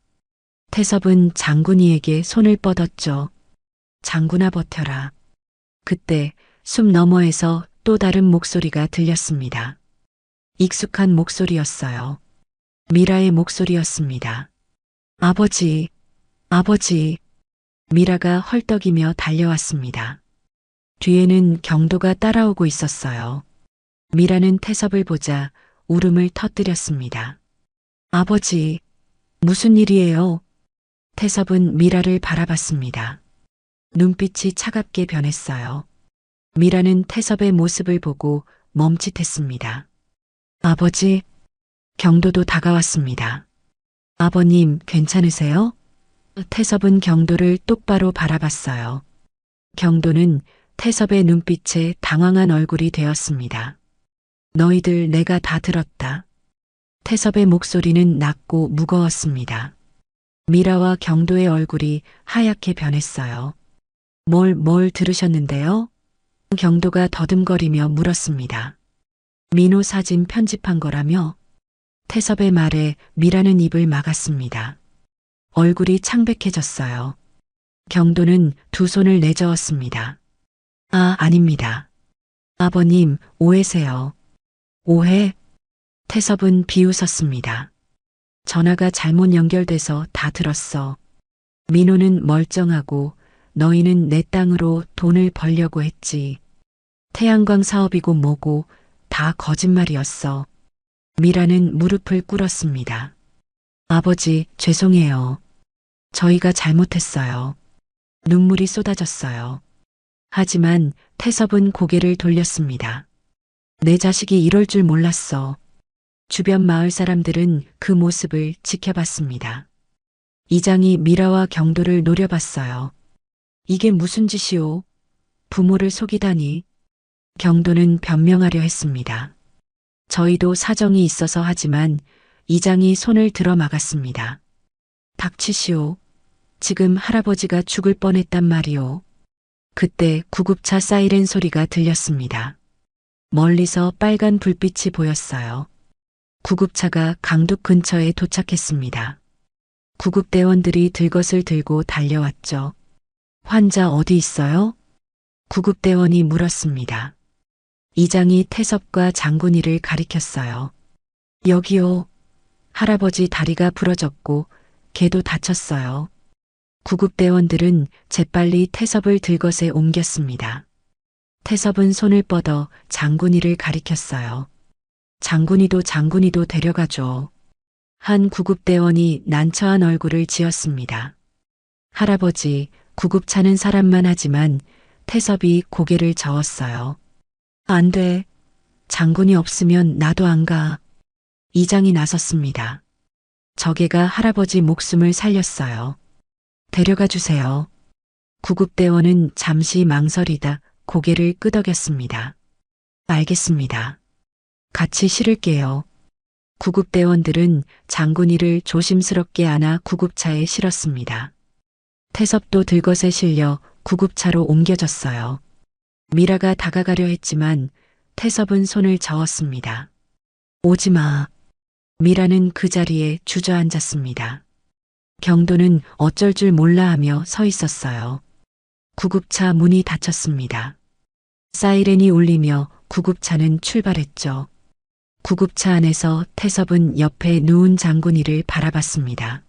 Speaker 1: 태섭은 장군이에게 손을 뻗었죠. 장군아, 버텨라. 그때 숲 너머에서 또 다른 목소리가 들렸습니다. 익숙한 목소리였어요. 미라의 목소리였습니다. 아버지, 아버지. 미라가 헐떡이며 달려왔습니다. 뒤에는 경도가 따라오고 있었어요. 미라는 태섭을 보자 울음을 터뜨렸습니다. 아버지, 무슨 일이에요? 태섭은 미라를 바라봤습니다. 눈빛이 차갑게 변했어요. 미라는 태섭의 모습을 보고 멈칫했습니다. 아버지, 경도도 다가왔습니다. 아버님, 괜찮으세요? 태섭은 경도를 똑바로 바라봤어요. 경도는 태섭의 눈빛에 당황한 얼굴이 되었습니다. 너희들 내가 다 들었다. 태섭의 목소리는 낮고 무거웠습니다. 미라와 경도의 얼굴이 하얗게 변했어요. 뭘 들으셨는데요? 경도가 더듬거리며 물었습니다. 민호 사진 편집한 거라며? 태섭의 말에 미라는 입을 막았습니다. 얼굴이 창백해졌어요. 경도는 두 손을 내저었습니다. 아닙니다. 아버님, 오해세요. 오해? 태섭은 비웃었습니다. 전화가 잘못 연결돼서 다 들었어. 민호는 멀쩡하고 너희는 내 땅으로 돈을 벌려고 했지. 태양광 사업이고 뭐고 다 거짓말이었어. 미라는 무릎을 꿇었습니다. 아버지, 죄송해요. 저희가 잘못했어요. 눈물이 쏟아졌어요. 하지만 태섭은 고개를 돌렸습니다. 내 자식이 이럴 줄 몰랐어. 주변 마을 사람들은 그 모습을 지켜봤습니다. 이장이 미라와 경도를 노려봤어요. 이게 무슨 짓이오? 부모를 속이다니. 경도는 변명하려 했습니다. 저희도 사정이 있어서 하지만 이장이 손을 들어 막았습니다. 닥치시오. 지금 할아버지가 죽을 뻔했단 말이오. 그때 구급차 사이렌 소리가 들렸습니다. 멀리서 빨간 불빛이 보였어요. 구급차가 강둑 근처에 도착했습니다. 구급대원들이 들것을 들고 달려왔죠. 환자 어디 있어요? 구급대원이 물었습니다. 이장이 태섭과 장군이를 가리켰어요. 여기요. 할아버지 다리가 부러졌고 걔도 다쳤어요. 구급대원들은 재빨리 태섭을 들것에 옮겼습니다. 태섭은 손을 뻗어 장군이를 가리켰어요. 장군이도 데려가죠. 한 구급대원이 난처한 얼굴을 지었습니다. 할아버지, 구급차는 사람만 하지만 태섭이 고개를 저었어요. 안 돼. 장군이 없으면 나도 안 가. 이장이 나섰습니다. 저게가 할아버지 목숨을 살렸어요. 데려가 주세요. 구급대원은 잠시 망설이다 고개를 끄덕였습니다. 알겠습니다. 같이 실을게요. 구급대원들은 장군이를 조심스럽게 안아 구급차에 실었습니다. 태섭도 들것에 실려 구급차로 옮겨졌어요. 미라가 다가가려 했지만 태섭은 손을 저었습니다. 오지 마. 미라는 그 자리에 주저앉았습니다. 경도는 어쩔 줄 몰라 하며 서 있었어요. 구급차 문이 닫혔습니다. 사이렌이 울리며 구급차는 출발했죠. 구급차 안에서 태섭은 옆에 누운 장군이를 바라봤습니다.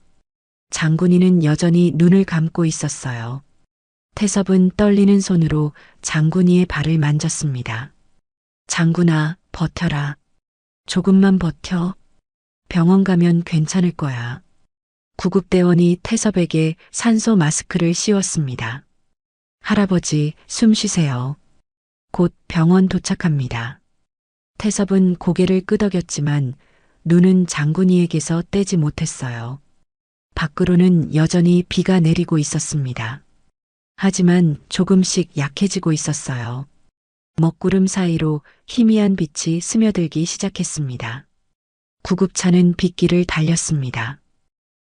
Speaker 1: 장군이는 여전히 눈을 감고 있었어요. 태섭은 떨리는 손으로 장군이의 발을 만졌습니다. 장군아, 버텨라. 조금만 버텨. 병원 가면 괜찮을 거야. 구급대원이 태섭에게 산소 마스크를 씌웠습니다. 할아버지, 숨 쉬세요. 곧 병원 도착합니다. 태섭은 고개를 끄덕였지만 눈은 장군이에게서 떼지 못했어요. 밖으로는 여전히 비가 내리고 있었습니다. 하지만 조금씩 약해지고 있었어요. 먹구름 사이로 희미한 빛이 스며들기 시작했습니다. 구급차는 빗길을 달렸습니다.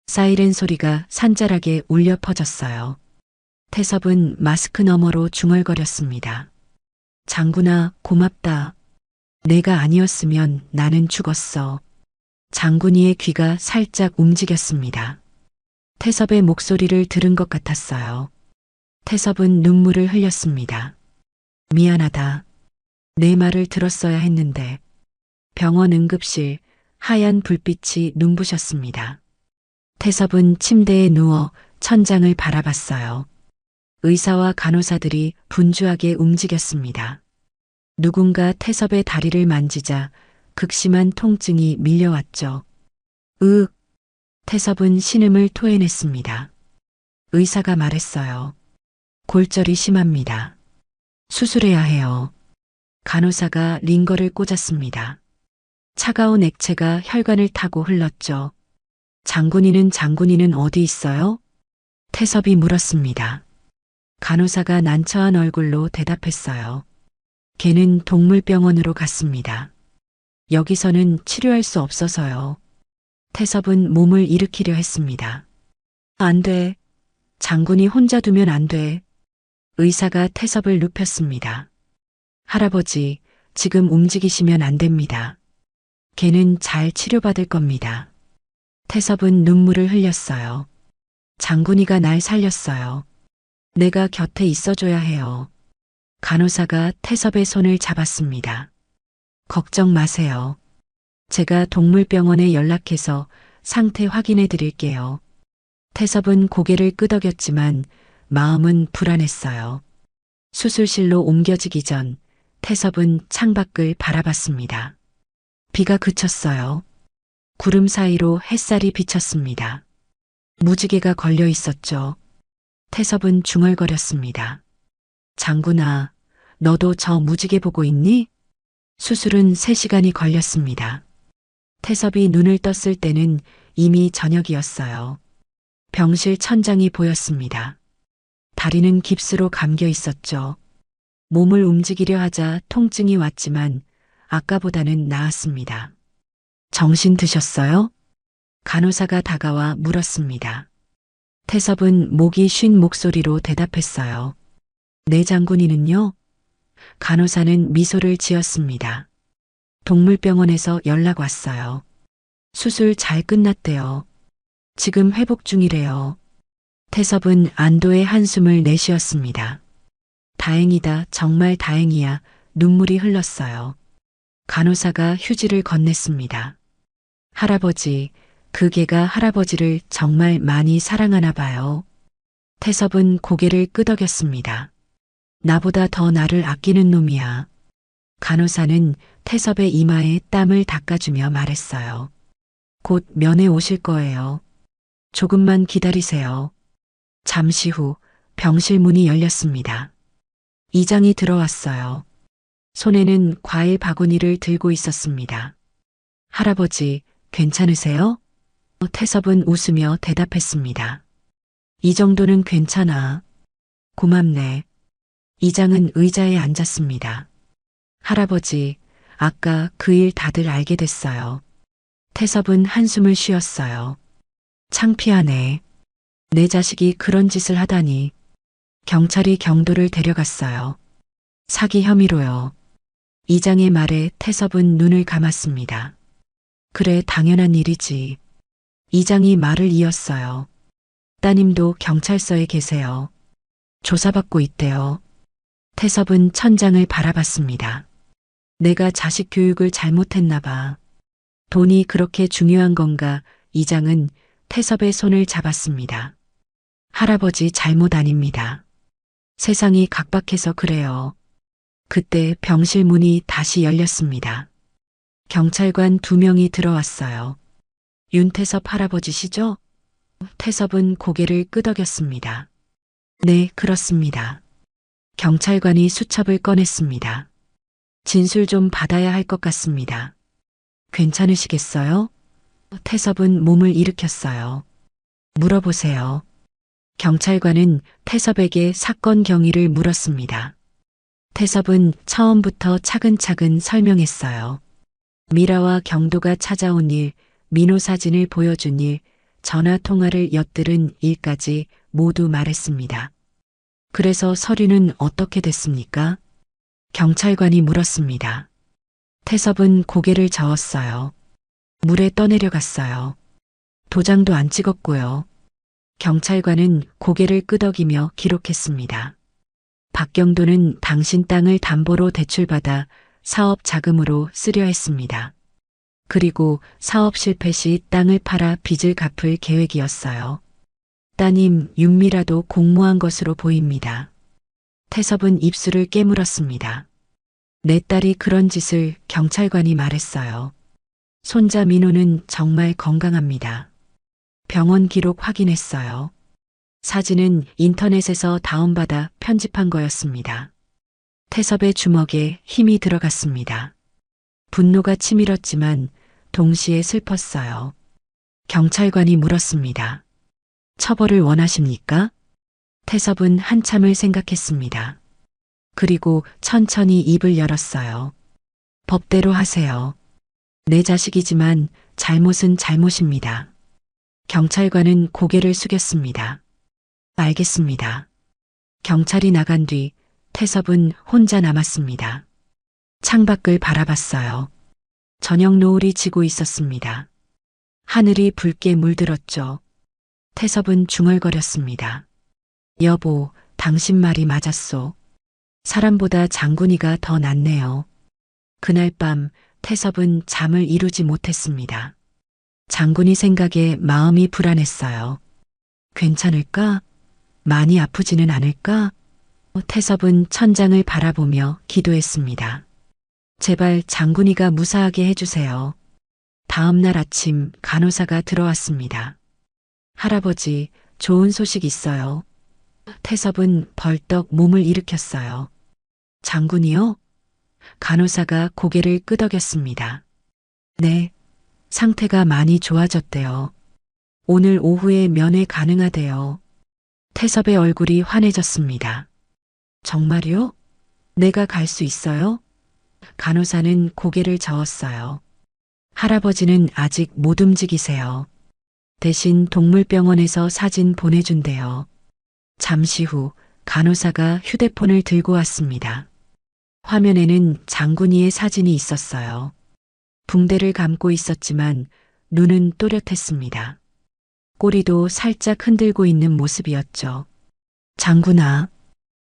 Speaker 1: 사이렌 소리가 산잘하게 울려 퍼졌어요. 태섭은 마스크 너머로 중얼거렸습니다. 장군아, 고맙다. 내가 아니었으면 나는 죽었어. 장군이의 귀가 살짝 움직였습니다. 태섭의 목소리를 들은 것 같았어요. 태섭은 눈물을 흘렸습니다. 미안하다. 내 말을 들었어야 했는데. 병원 응급실 하얀 불빛이 눈부셨습니다. 태섭은 침대에 누워 천장을 바라봤어요. 의사와 간호사들이 분주하게 움직였습니다. 누군가 태섭의 다리를 만지자 극심한 통증이 밀려왔죠. 으윽. 태섭은 신음을 토해냈습니다. 의사가 말했어요. 골절이 심합니다. 수술해야 해요. 간호사가 링거를 꽂았습니다. 차가운 액체가 혈관을 타고 흘렀죠. 장군이는 어디 있어요? 태섭이 물었습니다. 간호사가 난처한 얼굴로 대답했어요. 걔는 동물병원으로 갔습니다. 여기서는 치료할 수 없어서요. 태섭은 몸을 일으키려 했습니다. 안 돼. 장군이 혼자 두면 안 돼. 의사가 태섭을 눕혔습니다. 할아버지, 지금 움직이시면 안 됩니다. 걔는 잘 치료받을 겁니다. 태섭은 눈물을 흘렸어요. 장군이가 날 살렸어요. 내가 곁에 있어줘야 해요. 간호사가 태섭의 손을 잡았습니다. 걱정 마세요. 제가 동물병원에 연락해서 상태 확인해 드릴게요. 태섭은 고개를 끄덕였지만 마음은 불안했어요. 수술실로 옮겨지기 전 태섭은 창밖을 바라봤습니다. 비가 그쳤어요. 구름 사이로 햇살이 비쳤습니다. 무지개가 걸려 있었죠. 태섭은 중얼거렸습니다. 장군아, 너도 저 무지개 보고 있니? 수술은 3시간이 걸렸습니다. 태섭이 눈을 떴을 때는 이미 저녁이었어요. 병실 천장이 보였습니다. 다리는 깁스로 감겨 있었죠. 몸을 움직이려 하자 통증이 왔지만 아까보다는 나았습니다. 정신 드셨어요? 간호사가 다가와 물었습니다. 태섭은 목이 쉰 목소리로 대답했어요. 네, 장군이는요? 간호사는 미소를 지었습니다. 동물병원에서 연락 왔어요. 수술 잘 끝났대요. 지금 회복 중이래요. 태섭은 안도의 한숨을 내쉬었습니다. 다행이다, 정말 다행이야. 눈물이 흘렀어요. 간호사가 휴지를 건넸습니다. 할아버지, 그 개가 할아버지를 정말 많이 사랑하나 봐요. 태섭은 고개를 끄덕였습니다. 나보다 더 나를 아끼는 놈이야. 간호사는 태섭의 이마에 땀을 닦아주며 말했어요. 곧 면회 오실 거예요. 조금만 기다리세요. 잠시 후 병실 문이 열렸습니다. 이장이 들어왔어요. 손에는 과일 바구니를 들고 있었습니다. 할아버지, 괜찮으세요? 태섭은 웃으며 대답했습니다. 이 정도는 괜찮아. 고맙네. 이장은 의자에 앉았습니다. 할아버지, 아까 그 일 다들 알게 됐어요. 태섭은 한숨을 쉬었어요. 창피하네. 내 자식이 그런 짓을 하다니. 경찰이 경도를 데려갔어요. 사기 혐의로요. 이장의 말에 태섭은 눈을 감았습니다. 그래, 당연한 일이지. 이장이 말을 이었어요. 따님도 경찰서에 계세요. 조사받고 있대요. 태섭은 천장을 바라봤습니다. 내가 자식 교육을 잘못했나 봐. 돈이 그렇게 중요한 건가? 이장은 태섭의 손을 잡았습니다. 할아버지 잘못 아닙니다. 세상이 각박해서 그래요. 그때 병실 문이 다시 열렸습니다. 경찰관 2명이 들어왔어요. 윤태섭 할아버지시죠? 태섭은 고개를 끄덕였습니다. 네, 그렇습니다. 경찰관이 수첩을 꺼냈습니다. 진술 좀 받아야 할 것 같습니다. 괜찮으시겠어요? 태섭은 몸을 일으켰어요. 물어보세요. 경찰관은 태섭에게 사건 경위를 물었습니다. 태섭은 처음부터 차근차근 설명했어요. 미라와 경도가 찾아온 일, 민호 사진을 보여준 일, 전화 통화를 엿들은 일까지 모두 말했습니다. 그래서 서류는 어떻게 됐습니까? 경찰관이 물었습니다. 태섭은 고개를 저었어요. 물에 떠내려갔어요. 도장도 안 찍었고요. 경찰관은 고개를 끄덕이며 기록했습니다. 박경도는 당신 땅을 담보로 대출받아 사업 자금으로 쓰려 했습니다. 그리고 사업 실패 시 땅을 팔아 빚을 갚을 계획이었어요. 따님 윤미라도 공모한 것으로 보입니다. 태섭은 입술을 깨물었습니다. 내 딸이 그런 짓을 경찰관이 말했어요. 손자 민호는 정말 건강합니다. 병원 기록 확인했어요. 사진은 인터넷에서 다운받아 편집한 거였습니다. 태섭의 주먹에 힘이 들어갔습니다. 분노가 치밀었지만 동시에 슬펐어요. 경찰관이 물었습니다. 처벌을 원하십니까? 태섭은 한참을 생각했습니다. 그리고 천천히 입을 열었어요. 법대로 하세요. 내 자식이지만 잘못은 잘못입니다. 경찰관은 고개를 숙였습니다. 알겠습니다. 경찰이 나간 뒤 태섭은 혼자 남았습니다. 창밖을 바라봤어요. 저녁 노을이 지고 있었습니다. 하늘이 붉게 물들었죠. 태섭은 중얼거렸습니다. 여보, 당신 말이 맞았소. 사람보다 장군이가 더 낫네요. 그날 밤 태섭은 잠을 이루지 못했습니다. 장군이 생각에 마음이 불안했어요. 괜찮을까? 많이 아프지는 않을까? 태섭은 천장을 바라보며 기도했습니다. 제발 장군이가 무사하게 해주세요. 다음 날 아침 간호사가 들어왔습니다. 할아버지, 좋은 소식 있어요. 태섭은 벌떡 몸을 일으켰어요. 장군이요? 간호사가 고개를 끄덕였습니다. 네, 상태가 많이 좋아졌대요. 오늘 오후에 면회 가능하대요. 태섭의 얼굴이 환해졌습니다. 정말요? 내가 갈 수 있어요? 간호사는 고개를 저었어요. 할아버지는 아직 못 움직이세요. 대신 동물병원에서 사진 보내준대요. 잠시 후 간호사가 휴대폰을 들고 왔습니다. 화면에는 장군이의 사진이 있었어요. 붕대를 감고 있었지만 눈은 또렷했습니다. 꼬리도 살짝 흔들고 있는 모습이었죠. 장군아.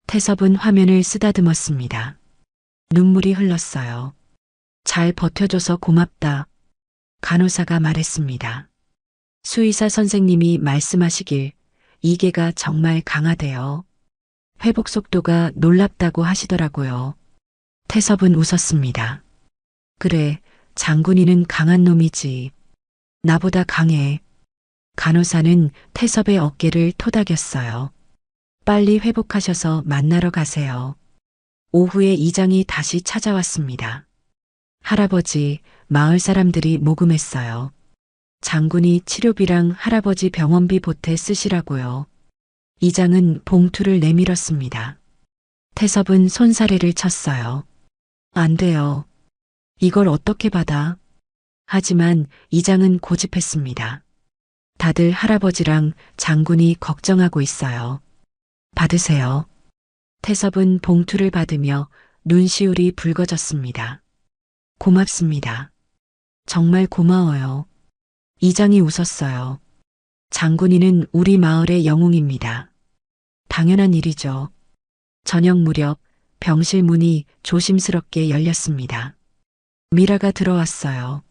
Speaker 1: 태섭은 화면을 쓰다듬었습니다. 눈물이 흘렀어요. 잘 버텨줘서 고맙다. 간호사가 말했습니다. 수의사 선생님이 말씀하시길 이개가 정말 강하대요. 회복 속도가 놀랍다고 하시더라고요. 태섭은 웃었습니다. 그래, 장군이는 강한 놈이지. 나보다 강해. 간호사는 태섭의 어깨를 토닥였어요. 빨리 회복하셔서 만나러 가세요. 오후에 이장이 다시 찾아왔습니다. 할아버지, 마을 사람들이 모금했어요. 장군이 치료비랑 할아버지 병원비 보태 쓰시라고요. 이장은 봉투를 내밀었습니다. 태섭은 손사래를 쳤어요. 안 돼요. 이걸 어떻게 받아? 하지만 이장은 고집했습니다. 다들 할아버지랑 장군이 걱정하고 있어요. 받으세요. 태섭은 봉투를 받으며 눈시울이 붉어졌습니다. 고맙습니다. 정말 고마워요. 이장이 웃었어요. 장군이는 우리 마을의 영웅입니다. 당연한 일이죠. 저녁 무렵 병실 문이 조심스럽게 열렸습니다. 미라가 들어왔어요.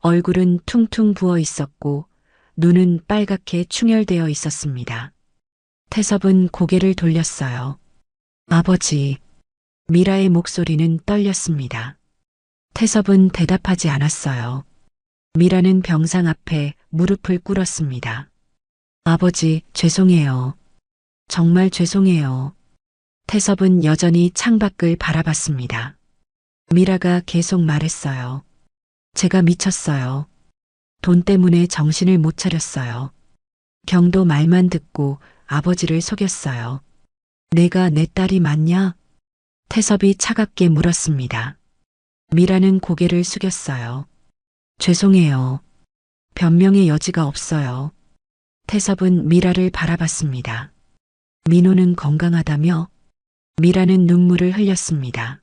Speaker 1: 얼굴은 퉁퉁 부어 있었고 눈은 빨갛게 충혈되어 있었습니다. 태섭은 고개를 돌렸어요. 아버지. 미라의 목소리는 떨렸습니다. 태섭은 대답하지 않았어요. 미라는 병상 앞에 무릎을 꿇었습니다. 아버지, 죄송해요. 정말 죄송해요. 태섭은 여전히 창밖을 바라봤습니다. 미라가 계속 말했어요. 제가 미쳤어요. 돈 때문에 정신을 못 차렸어요. 경도 말만 듣고 아버지를 속였어요. 내가 내 딸이 맞냐? 태섭이 차갑게 물었습니다. 미라는 고개를 숙였어요. 죄송해요. 변명의 여지가 없어요. 태섭은 미라를 바라봤습니다. 민호는 건강하다며? 미라는 눈물을 흘렸습니다.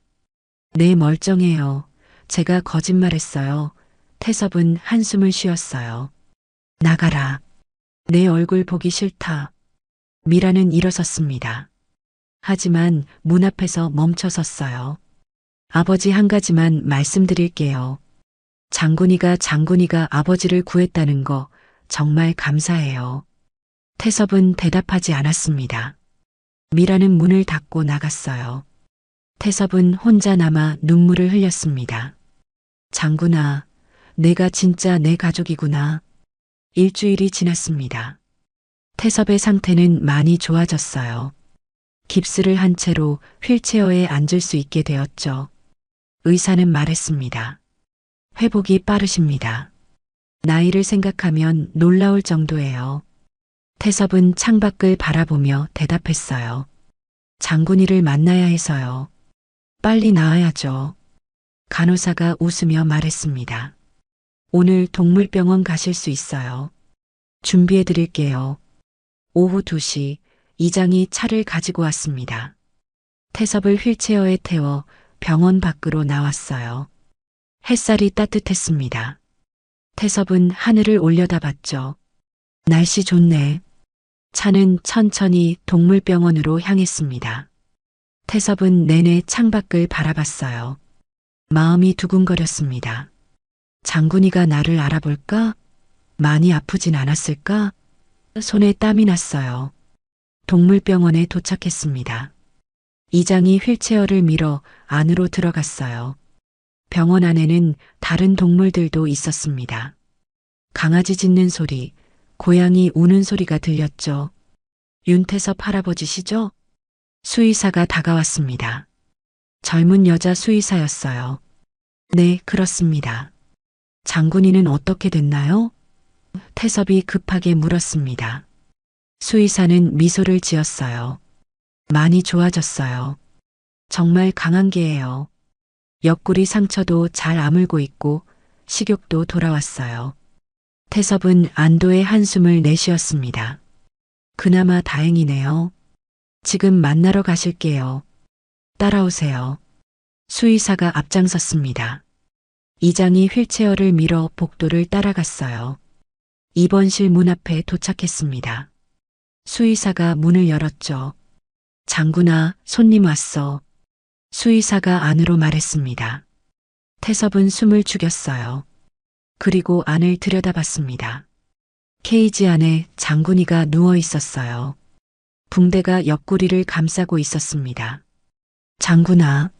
Speaker 1: 네, 멀쩡해요. 제가 거짓말했어요. 태섭은 한숨을 쉬었어요. 나가라. 내 얼굴 보기 싫다. 미라는 일어섰습니다. 하지만 문 앞에서 멈춰 섰어요. 아버지, 한 가지만 말씀드릴게요. 장군이가 아버지를 구했다는 거 정말 감사해요. 태섭은 대답하지 않았습니다. 미라는 문을 닫고 나갔어요. 태섭은 혼자 남아 눈물을 흘렸습니다. 장군아, 내가 진짜 내 가족이구나. 일주일이 지났습니다. 태섭의 상태는 많이 좋아졌어요. 깁스를 한 채로 휠체어에 앉을 수 있게 되었죠. 의사는 말했습니다. 회복이 빠르십니다. 나이를 생각하면 놀라울 정도예요. 태섭은 창밖을 바라보며 대답했어요. 장군이를 만나야 해서요. 빨리 나아야죠. 간호사가 웃으며 말했습니다. 오늘 동물병원 가실 수 있어요. 준비해 드릴게요. 오후 2시 이장이 차를 가지고 왔습니다. 태섭을 휠체어에 태워 병원 밖으로 나왔어요. 햇살이 따뜻했습니다. 태섭은 하늘을 올려다봤죠. 날씨 좋네. 차는 천천히 동물병원으로 향했습니다. 태섭은 내내 창밖을 바라봤어요. 마음이 두근거렸습니다. 장군이가 나를 알아볼까? 많이 아프진 않았을까? 손에 땀이 났어요. 동물병원에 도착했습니다. 이장이 휠체어를 밀어 안으로 들어갔어요. 병원 안에는 다른 동물들도 있었습니다. 강아지 짖는 소리, 고양이 우는 소리가 들렸죠. 윤태섭 할아버지시죠? 수의사가 다가왔습니다. 젊은 여자 수의사였어요. 네, 그렇습니다. 장군이는 어떻게 됐나요? 태섭이 급하게 물었습니다. 수의사는 미소를 지었어요. 많이 좋아졌어요. 정말 강한 개예요. 옆구리 상처도 잘 아물고 있고 식욕도 돌아왔어요. 태섭은 안도의 한숨을 내쉬었습니다. 그나마 다행이네요. 지금 만나러 가실게요. 따라오세요. 수의사가 앞장섰습니다. 이장이 휠체어를 밀어 복도를 따라갔어요. 입원실 문 앞에 도착했습니다. 수의사가 문을 열었죠. 장군아, 손님 왔어. 수의사가 안으로 말했습니다. 태섭은 숨을 죽였어요. 그리고 안을 들여다봤습니다. 케이지 안에 장군이가 누워 있었어요. 붕대가 옆구리를 감싸고 있었습니다. 장군아.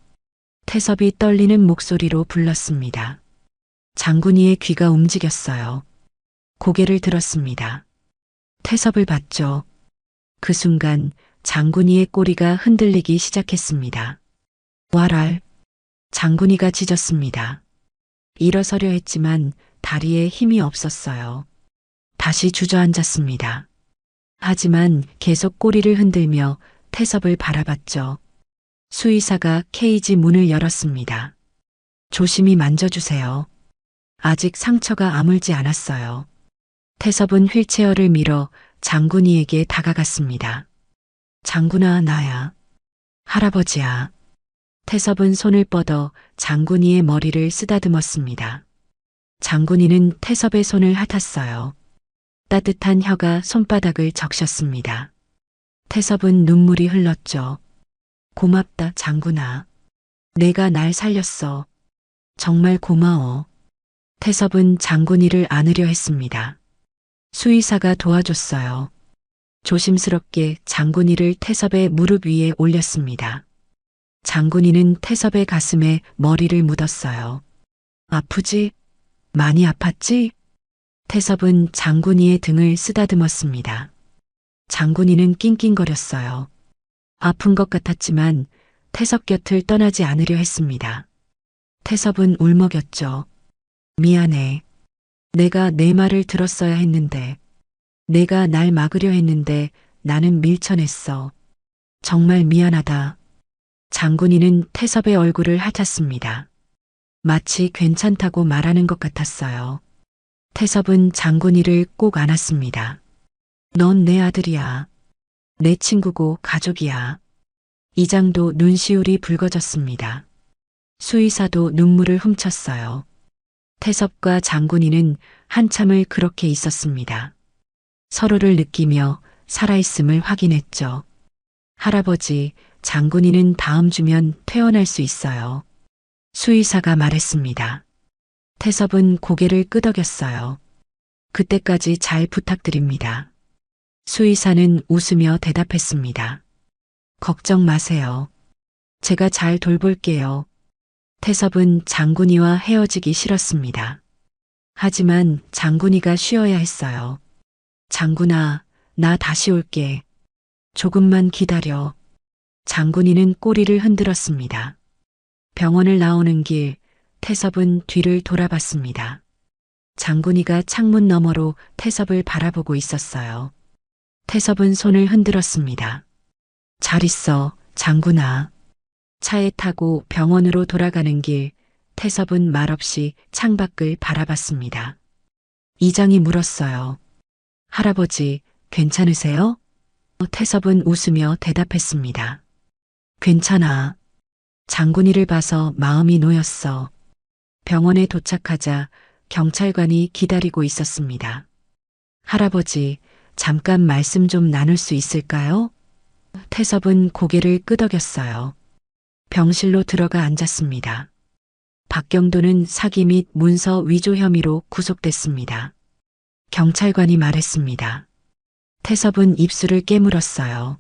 Speaker 1: 태섭이 떨리는 목소리로 불렀습니다. 장군이의 귀가 움직였어요. 고개를 들었습니다. 태섭을 봤죠. 그 순간 장군이의 꼬리가 흔들리기 시작했습니다. 와랄. 장군이가 짖었습니다. 일어서려 했지만 다리에 힘이 없었어요. 다시 주저앉았습니다. 하지만 계속 꼬리를 흔들며 태섭을 바라봤죠. 수의사가 케이지 문을 열었습니다. 조심히 만져주세요. 아직 상처가 아물지 않았어요. 태섭은 휠체어를 밀어 장군이에게 다가갔습니다. 장군아, 나야. 할아버지야. 태섭은 손을 뻗어 장군이의 머리를 쓰다듬었습니다. 장군이는 태섭의 손을 핥았어요. 따뜻한 혀가 손바닥을 적셨습니다. 태섭은 눈물이 흘렀죠. 고맙다, 장군아. 내가 날 살렸어. 정말 고마워. 태섭은 장군이를 안으려 했습니다. 수의사가 도와줬어요. 조심스럽게 장군이를 태섭의 무릎 위에 올렸습니다. 장군이는 태섭의 가슴에 머리를 묻었어요. 아프지? 많이 아팠지? 태섭은 장군이의 등을 쓰다듬었습니다. 장군이는 낑낑거렸어요. 아픈 것 같았지만 태섭 곁을 떠나지 않으려 했습니다. 태섭은 울먹였죠. 미안해. 내가 내 말을 들었어야 했는데, 내가 날 막으려 했는데 나는 밀쳐냈어. 정말 미안하다. 장군이는 태섭의 얼굴을 핥았습니다. 마치 괜찮다고 말하는 것 같았어요. 태섭은 장군이를 꼭 안았습니다. 넌 내 아들이야. 내 친구고 가족이야. 이장도 눈시울이 붉어졌습니다. 수의사도 눈물을 훔쳤어요. 태섭과 장군이는 한참을 그렇게 있었습니다. 서로를 느끼며 살아있음을 확인했죠. 할아버지, 장군이는 다음 주면 퇴원할 수 있어요. 수의사가 말했습니다. 태섭은 고개를 끄덕였어요. 그때까지 잘 부탁드립니다. 수의사는 웃으며 대답했습니다. 걱정 마세요. 제가 잘 돌볼게요. 태섭은 장군이와 헤어지기 싫었습니다. 하지만 장군이가 쉬어야 했어요. 장군아, 나 다시 올게. 조금만 기다려. 장군이는 꼬리를 흔들었습니다. 병원을 나오는 길, 태섭은 뒤를 돌아봤습니다. 장군이가 창문 너머로 태섭을 바라보고 있었어요. 태섭은 손을 흔들었습니다. 잘 있어, 장군아. 차에 타고 병원으로 돌아가는 길, 태섭은 말없이 창밖을 바라봤습니다. 이장이 물었어요. 할아버지, 괜찮으세요? 태섭은 웃으며 대답했습니다. 괜찮아. 장군이를 봐서 마음이 놓였어. 병원에 도착하자 경찰관이 기다리고 있었습니다. 할아버지, 잠깐 말씀 좀 나눌 수 있을까요? 태섭은 고개를 끄덕였어요. 병실로 들어가 앉았습니다. 박경도는 사기 및 문서 위조 혐의로 구속됐습니다. 경찰관이 말했습니다. 태섭은 입술을 깨물었어요.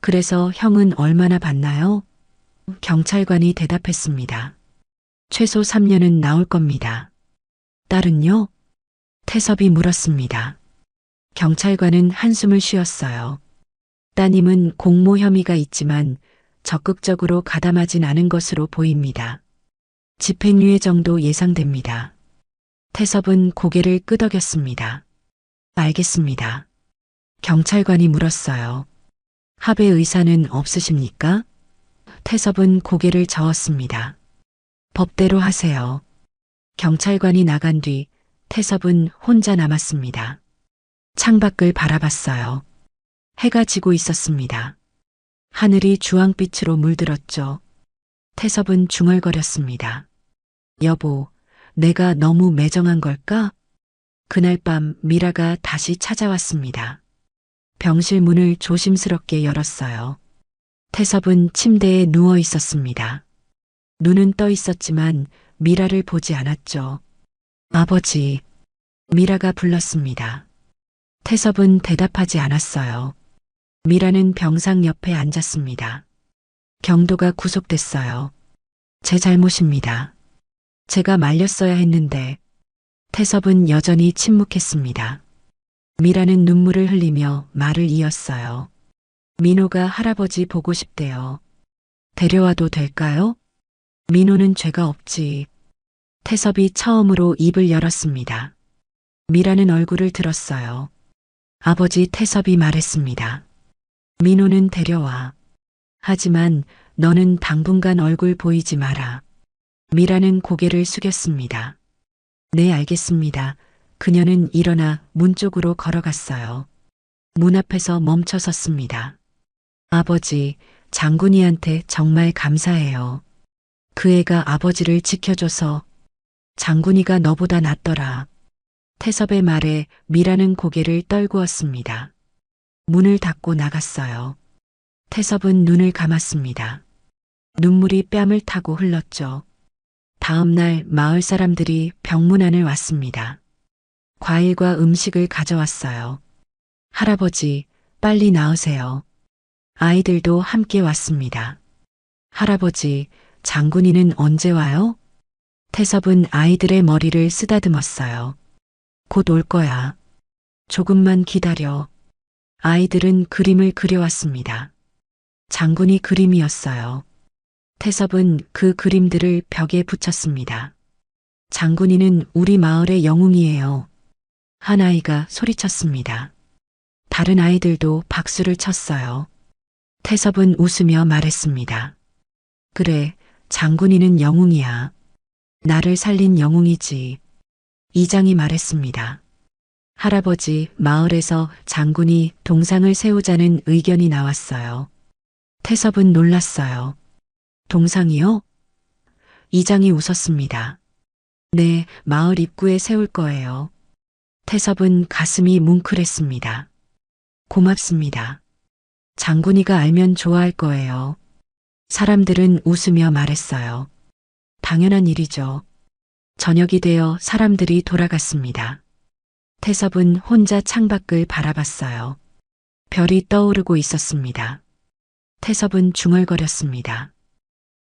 Speaker 1: 그래서 형은 얼마나 받나요? 경찰관이 대답했습니다. 최소 3년은 나올 겁니다. 딸은요? 태섭이 물었습니다. 경찰관은 한숨을 쉬었어요. 따님은 공모 혐의가 있지만 적극적으로 가담하진 않은 것으로 보입니다. 집행유예 정도 예상됩니다. 태섭은 고개를 끄덕였습니다. 알겠습니다. 경찰관이 물었어요. 합의 의사는 없으십니까? 태섭은 고개를 저었습니다. 법대로 하세요. 경찰관이 나간 뒤 태섭은 혼자 남았습니다. 창밖을 바라봤어요. 해가 지고 있었습니다. 하늘이 주황빛으로 물들었죠. 태섭은 중얼거렸습니다. 여보, 내가 너무 매정한 걸까? 그날 밤 미라가 다시 찾아왔습니다. 병실 문을 조심스럽게 열었어요. 태섭은 침대에 누워 있었습니다. 눈은 떠 있었지만 미라를 보지 않았죠. 아버지, 미라가 불렀습니다. 태섭은 대답하지 않았어요. 미라는 병상 옆에 앉았습니다. 경도가 구속됐어요. 제 잘못입니다. 제가 말렸어야 했는데. 태섭은 여전히 침묵했습니다. 미라는 눈물을 흘리며 말을 이었어요. 민호가 할아버지 보고 싶대요. 데려와도 될까요? 민호는 죄가 없지. 태섭이 처음으로 입을 열었습니다. 미라는 얼굴을 들었어요. 아버지, 태섭이 말했습니다. 민호는 데려와. 하지만 너는 당분간 얼굴 보이지 마라. 미라는 고개를 숙였습니다. 네, 알겠습니다. 그녀는 일어나 문 쪽으로 걸어갔어요. 문 앞에서 멈춰 섰습니다. 아버지, 장군이한테 정말 감사해요. 그 애가 아버지를 지켜줘서. 장군이가 너보다 낫더라. 태섭의 말에 미라는 고개를 떨구었습니다. 문을 닫고 나갔어요. 태섭은 눈을 감았습니다. 눈물이 뺨을 타고 흘렀죠. 다음 날 마을 사람들이 병문안을 왔습니다. 과일과 음식을 가져왔어요. 할아버지, 빨리 나으세요. 아이들도 함께 왔습니다. 할아버지, 장군이는 언제 와요? 태섭은 아이들의 머리를 쓰다듬었어요. 곧 올 거야. 조금만 기다려. 아이들은 그림을 그려왔습니다. 장군이 그림이었어요. 태섭은 그 그림들을 벽에 붙였습니다. 장군이는 우리 마을의 영웅이에요. 한 아이가 소리쳤습니다. 다른 아이들도 박수를 쳤어요. 태섭은 웃으며 말했습니다. 그래, 장군이는 영웅이야. 나를 살린 영웅이지. 이장이 말했습니다. 할아버지, 마을에서 장군이 동상을 세우자는 의견이 나왔어요. 태섭은 놀랐어요. 동상이요? 이장이 웃었습니다. 네, 마을 입구에 세울 거예요. 태섭은 가슴이 뭉클했습니다. 고맙습니다. 장군이가 알면 좋아할 거예요. 사람들은 웃으며 말했어요. 당연한 일이죠. 저녁이 되어 사람들이 돌아갔습니다. 태섭은 혼자 창밖을 바라봤어요. 별이 떠오르고 있었습니다. 태섭은 중얼거렸습니다.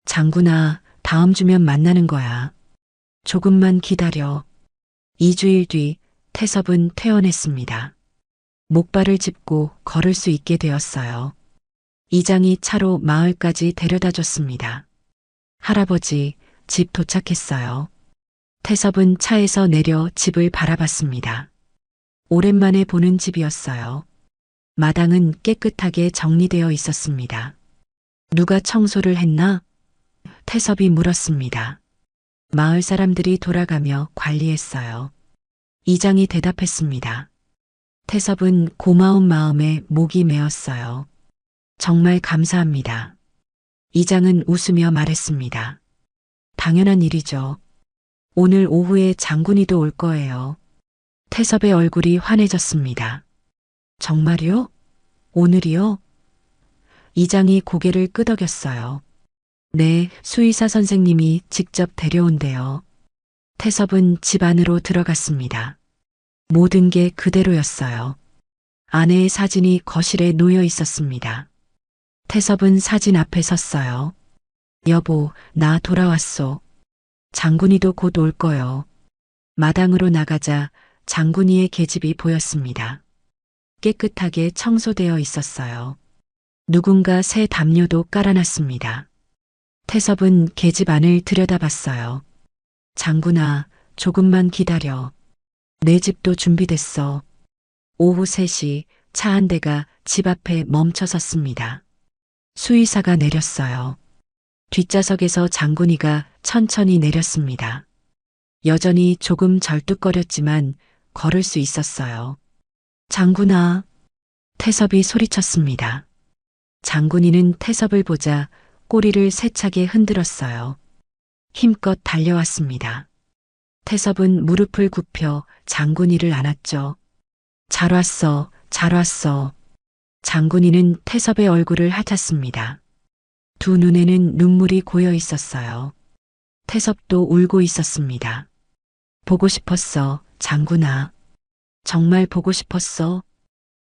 Speaker 1: 장군아, 다음 주면 만나는 거야. 조금만 기다려. 2주일 뒤 태섭은 퇴원했습니다. 목발을 짚고 걸을 수 있게 되었어요. 이장이 차로 마을까지 데려다 줬습니다. 할아버지, 집 도착했어요. 태섭은 차에서 내려 집을 바라봤습니다. 오랜만에 보는 집이었어요. 마당은 깨끗하게 정리되어 있었습니다. 누가 청소를 했나? 태섭이 물었습니다. 마을 사람들이 돌아가며 관리했어요. 이장이 대답했습니다. 태섭은 고마운 마음에 목이 메었어요. 정말 감사합니다. 이장은 웃으며 말했습니다. 당연한 일이죠. 오늘 오후에 장군이도 올 거예요. 태섭의 얼굴이 환해졌습니다. 정말요? 오늘이요? 이장이 고개를 끄덕였어요. 네, 수의사 선생님이 직접 데려온대요. 태섭은 집 안으로 들어갔습니다. 모든 게 그대로였어요. 아내의 사진이 거실에 놓여 있었습니다. 태섭은 사진 앞에 섰어요. 여보, 나 돌아왔소. 장군이도 곧 올 거요. 마당으로 나가자 장군이의 계집이 보였습니다. 깨끗하게 청소되어 있었어요. 누군가 새 담요도 깔아놨습니다. 태섭은 계집 안을 들여다봤어요. 장군아, 조금만 기다려. 내 집도 준비됐어. 오후 3시 차 한 대가 집 앞에 멈춰 섰습니다. 수의사가 내렸어요. 뒷좌석에서 장군이가 천천히 내렸습니다. 여전히 조금 절뚝거렸지만 걸을 수 있었어요. 장군아, 태섭이 소리쳤습니다. 장군이는 태섭을 보자 꼬리를 세차게 흔들었어요. 힘껏 달려왔습니다. 태섭은 무릎을 굽혀 장군이를 안았죠. 잘 왔어, 잘 왔어. 장군이는 태섭의 얼굴을 핥았습니다. 두 눈에는 눈물이 고여 있었어요. 태섭도 울고 있었습니다. 보고 싶었어, 장군아. 정말 보고 싶었어.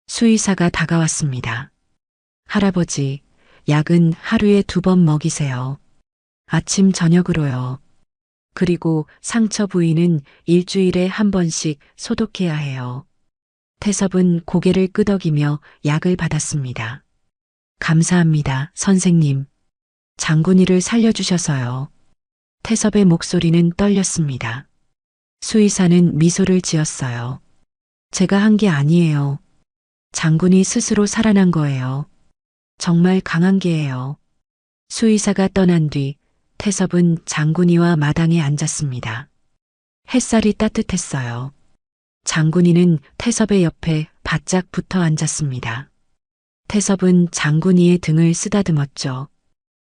Speaker 1: 수의사가 다가왔습니다. 할아버지, 약은 하루에 2번 먹이세요. 아침 저녁으로요. 그리고 상처 부위는 일주일에 1번씩 소독해야 해요. 태섭은 고개를 끄덕이며 약을 받았습니다. 감사합니다, 선생님. 장군이를 살려주셔서요. 태섭의 목소리는 떨렸습니다. 수의사는 미소를 지었어요. 제가 한 게 아니에요. 장군이 스스로 살아난 거예요. 정말 강한 개예요. 수의사가 떠난 뒤 태섭은 장군이와 마당에 앉았습니다. 햇살이 따뜻했어요. 장군이는 태섭의 옆에 바짝 붙어 앉았습니다. 태섭은 장군이의 등을 쓰다듬었죠.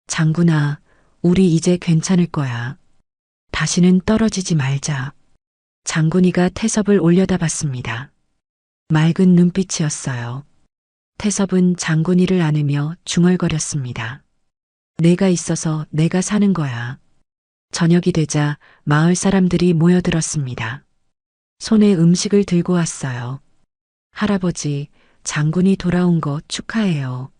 Speaker 1: 장군아, 우리 이제 괜찮을 거야. 다시는 떨어지지 말자. 장군이가 태섭을 올려다봤습니다. 맑은 눈빛이었어요. 태섭은 장군이를 안으며 중얼거렸습니다. 내가 있어서 내가 사는 거야. 저녁이 되자 마을 사람들이 모여들었습니다. 손에 음식을 들고 왔어요. 할아버지, 장군이 돌아온 거 축하해요.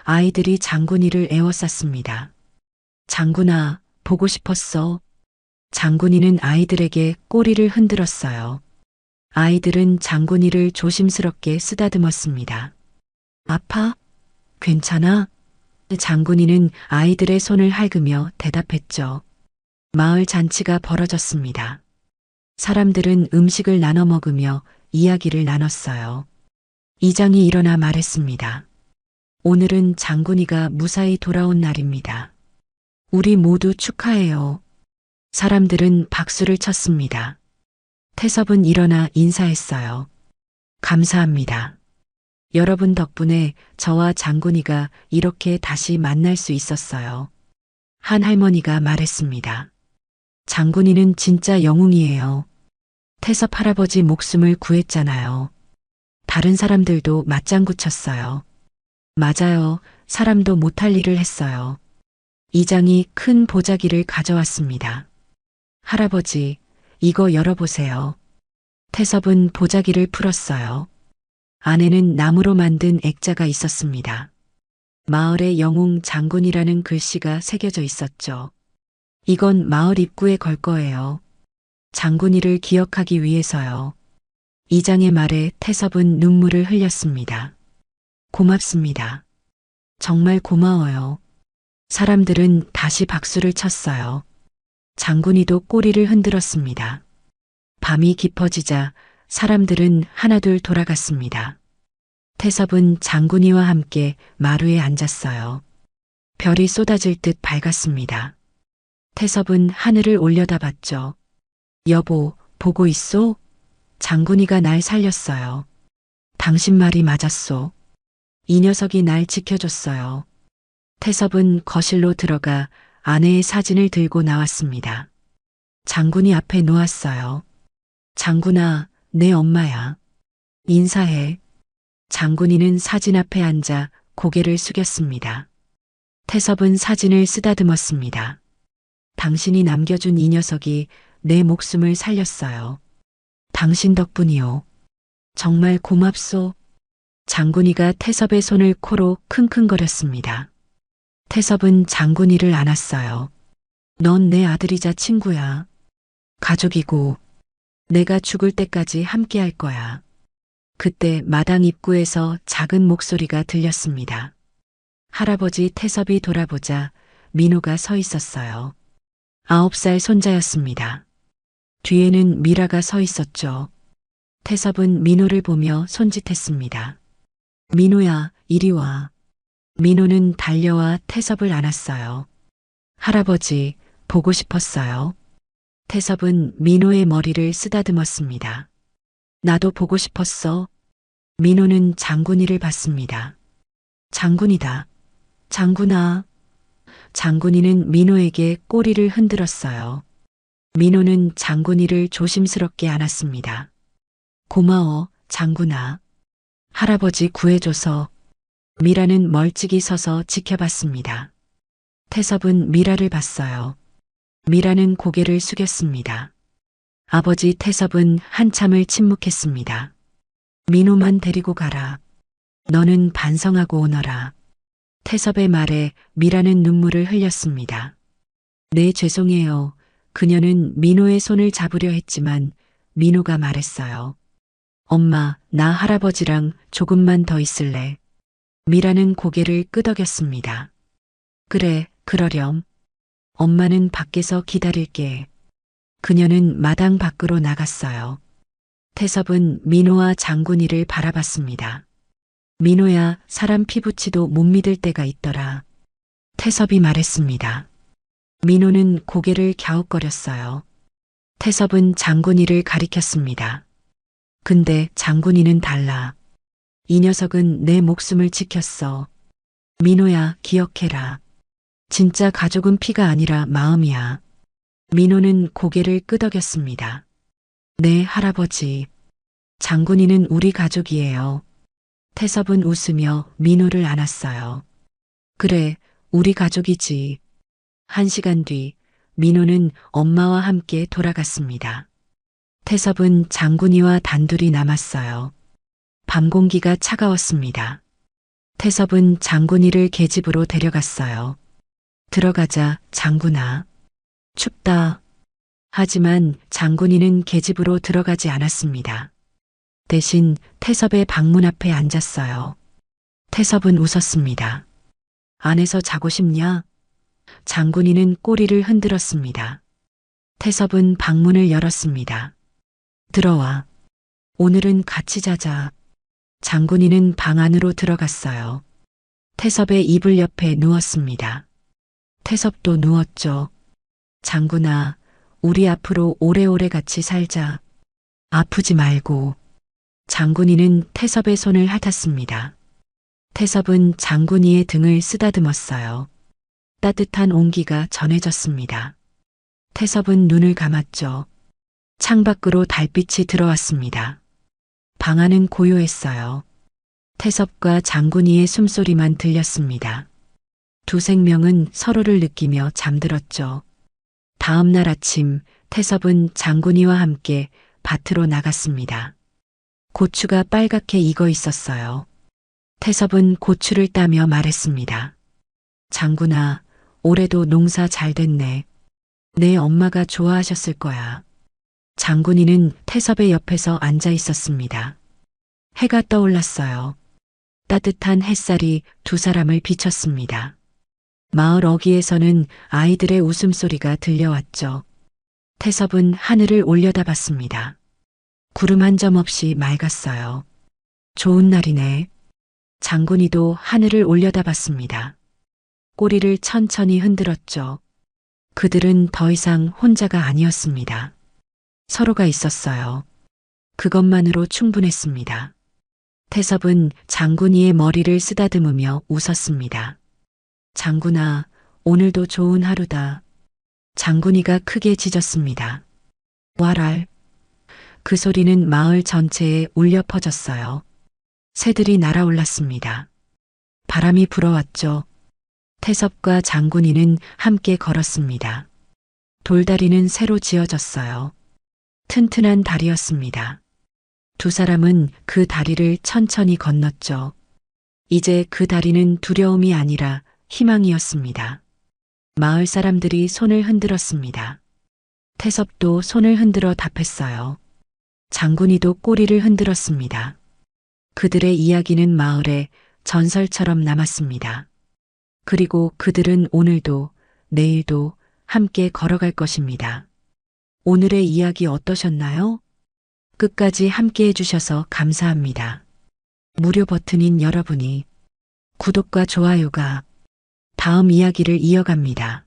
Speaker 1: 아이들이 장군이를 애워쌌습니다. 장군아, 보고 싶었어. 장군이는 아이들에게 꼬리를 흔들었어요. 아이들은 장군이를 조심스럽게 쓰다듬었습니다. 아파? 괜찮아? 장군이는 아이들의 손을 핥으며 대답했죠. 마을 잔치가 벌어졌습니다. 사람들은 음식을 나눠 먹으며 이야기를 나눴어요. 이장이 일어나 말했습니다. 오늘은 장군이가 무사히 돌아온 날입니다. 우리 모두 축하해요. 사람들은 박수를 쳤습니다. 태섭은 일어나 인사했어요. 감사합니다. 여러분 덕분에 저와 장군이가 이렇게 다시 만날 수 있었어요. 한 할머니가 말했습니다. 장군이는 진짜 영웅이에요. 태섭 할아버지 목숨을 구했잖아요. 다른 사람들도 맞장구 쳤어요. 맞아요. 사람도 못할 일을 했어요. 이장이 큰 보자기를 가져왔습니다. 할아버지, 이거 열어보세요. 태섭은 보자기를 풀었어요. 안에는 나무로 만든 액자가 있었습니다. 마을의 영웅 장군이라는 글씨가 새겨져 있었죠. 이건 마을 입구에 걸 거예요. 장군이를 기억하기 위해서요. 이장의 말에 태섭은 눈물을 흘렸습니다. 고맙습니다. 정말 고마워요. 사람들은 다시 박수를 쳤어요. 장군이도 꼬리를 흔들었습니다. 밤이 깊어지자 사람들은 하나둘 돌아갔습니다. 태섭은 장군이와 함께 마루에 앉았어요. 별이 쏟아질 듯 밝았습니다. 태섭은 하늘을 올려다봤죠. 여보, 보고 있소? 장군이가 날 살렸어요. 당신 말이 맞았소. 이 녀석이 날 지켜줬어요. 태섭은 거실로 들어가 아내의 사진을 들고 나왔습니다. 장군이 앞에 놓았어요. 장군아, 내 엄마야. 인사해. 장군이는 사진 앞에 앉아 고개를 숙였습니다. 태섭은 사진을 쓰다듬었습니다. 당신이 남겨준 이 녀석이 내 목숨을 살렸어요. 당신 덕분이요. 정말 고맙소. 장군이가 태섭의 손을 코로 킁킁거렸습니다. 태섭은 장군이를 안았어요. 넌 내 아들이자 친구야. 가족이고 내가 죽을 때까지 함께 할 거야. 그때 마당 입구에서 작은 목소리가 들렸습니다. 할아버지 태섭이 돌아보자 민호가 서 있었어요. 9살 손자였습니다. 뒤에는 미라가 서 있었죠. 태섭은 민호를 보며 손짓했습니다. 민호야, 이리 와. 민호는 달려와 태섭을 안았어요. 할아버지, 보고 싶었어요. 태섭은 민호의 머리를 쓰다듬었습니다. 나도 보고 싶었어. 민호는 장군이를 봤습니다. 장군이다. 장군아. 장군이는 민호에게 꼬리를 흔들었어요. 민호는 장군이를 조심스럽게 안았습니다. 고마워, 장군아. 할아버지 구해줘서. 미라는 멀찍이 서서 지켜봤습니다. 태섭은 미라를 봤어요. 미라는 고개를 숙였습니다. 아버지 태섭은 한참을 침묵했습니다. 민호만 데리고 가라. 너는 반성하고 오너라. 태섭의 말에 미라는 눈물을 흘렸습니다. 네, 죄송해요. 그녀는 민호의 손을 잡으려 했지만 민호가 말했어요. 엄마, 나 할아버지랑 조금만 더 있을래. 미라는 고개를 끄덕였습니다. 그래, 그러렴. 엄마는 밖에서 기다릴게. 그녀는 마당 밖으로 나갔어요. 태섭은 민호와 장군이를 바라봤습니다. 민호야, 사람 피부치도 못 믿을 때가 있더라. 태섭이 말했습니다. 민호는 고개를 갸웃거렸어요. 태섭은 장군이를 가리켰습니다. 근데 장군이는 달라. 이 녀석은 내 목숨을 지켰어. 민호야, 기억해라. 진짜 가족은 피가 아니라 마음이야. 민호는 고개를 끄덕였습니다. 네, 할아버지. 장군이는 우리 가족이에요. 태섭은 웃으며 민호를 안았어요. 그래, 우리 가족이지. 1시간 뒤 민호는 엄마와 함께 돌아갔습니다. 태섭은 장군이와 단둘이 남았어요. 밤 공기가 차가웠습니다. 태섭은 장군이를 계집으로 데려갔어요. 들어가자, 장군아. 춥다. 하지만 장군이는 계집으로 들어가지 않았습니다. 대신 태섭의 방문 앞에 앉았어요. 태섭은 웃었습니다. 안에서 자고 싶냐? 장군이는 꼬리를 흔들었습니다. 태섭은 방문을 열었습니다. 들어와. 오늘은 같이 자자. 장군이는 방 안으로 들어갔어요. 태섭의 이불 옆에 누웠습니다. 태섭도 누웠죠. 장군아, 우리 앞으로 오래오래 같이 살자. 아프지 말고. 장군이는 태섭의 손을 핥았습니다. 태섭은 장군이의 등을 쓰다듬었어요. 따뜻한 온기가 전해졌습니다. 태섭은 눈을 감았죠. 창밖으로 달빛이 들어왔습니다. 방 안은 고요했어요. 태섭과 장군이의 숨소리만 들렸습니다. 두 생명은 서로를 느끼며 잠들었죠. 다음 날 아침 태섭은 장군이와 함께 밭으로 나갔습니다. 고추가 빨갛게 익어 있었어요. 태섭은 고추를 따며 말했습니다. 장군아, 올해도 농사 잘 됐네. 내 엄마가 좋아하셨을 거야. 장군이는 태섭의 옆에서 앉아 있었습니다. 해가 떠올랐어요. 따뜻한 햇살이 두 사람을 비췄습니다. 마을 어귀에서는 아이들의 웃음소리가 들려왔죠. 태섭은 하늘을 올려다봤습니다. 구름 한 점 없이 맑았어요. 좋은 날이네. 장군이도 하늘을 올려다봤습니다. 꼬리를 천천히 흔들었죠. 그들은 더 이상 혼자가 아니었습니다. 서로가 있었어요. 그것만으로 충분했습니다. 태섭은 장군이의 머리를 쓰다듬으며 웃었습니다. 장군아, 오늘도 좋은 하루다. 장군이가 크게 짖었습니다. 와랄. 그 소리는 마을 전체에 울려 퍼졌어요. 새들이 날아올랐습니다. 바람이 불어왔죠. 태섭과 장군이는 함께 걸었습니다. 돌다리는 새로 지어졌어요. 튼튼한 다리였습니다. 두 사람은 그 다리를 천천히 건넜죠. 이제 그 다리는 두려움이 아니라 희망이었습니다. 마을 사람들이 손을 흔들었습니다. 태섭도 손을 흔들어 답했어요. 장군이도 꼬리를 흔들었습니다. 그들의 이야기는 마을에 전설처럼 남았습니다. 그리고 그들은 오늘도 내일도 함께 걸어갈 것입니다. 오늘의 이야기 어떠셨나요? 끝까지 함께 해주셔서 감사합니다. 무료 버튼인 여러분이 구독과 좋아요가 다음 이야기를 이어갑니다.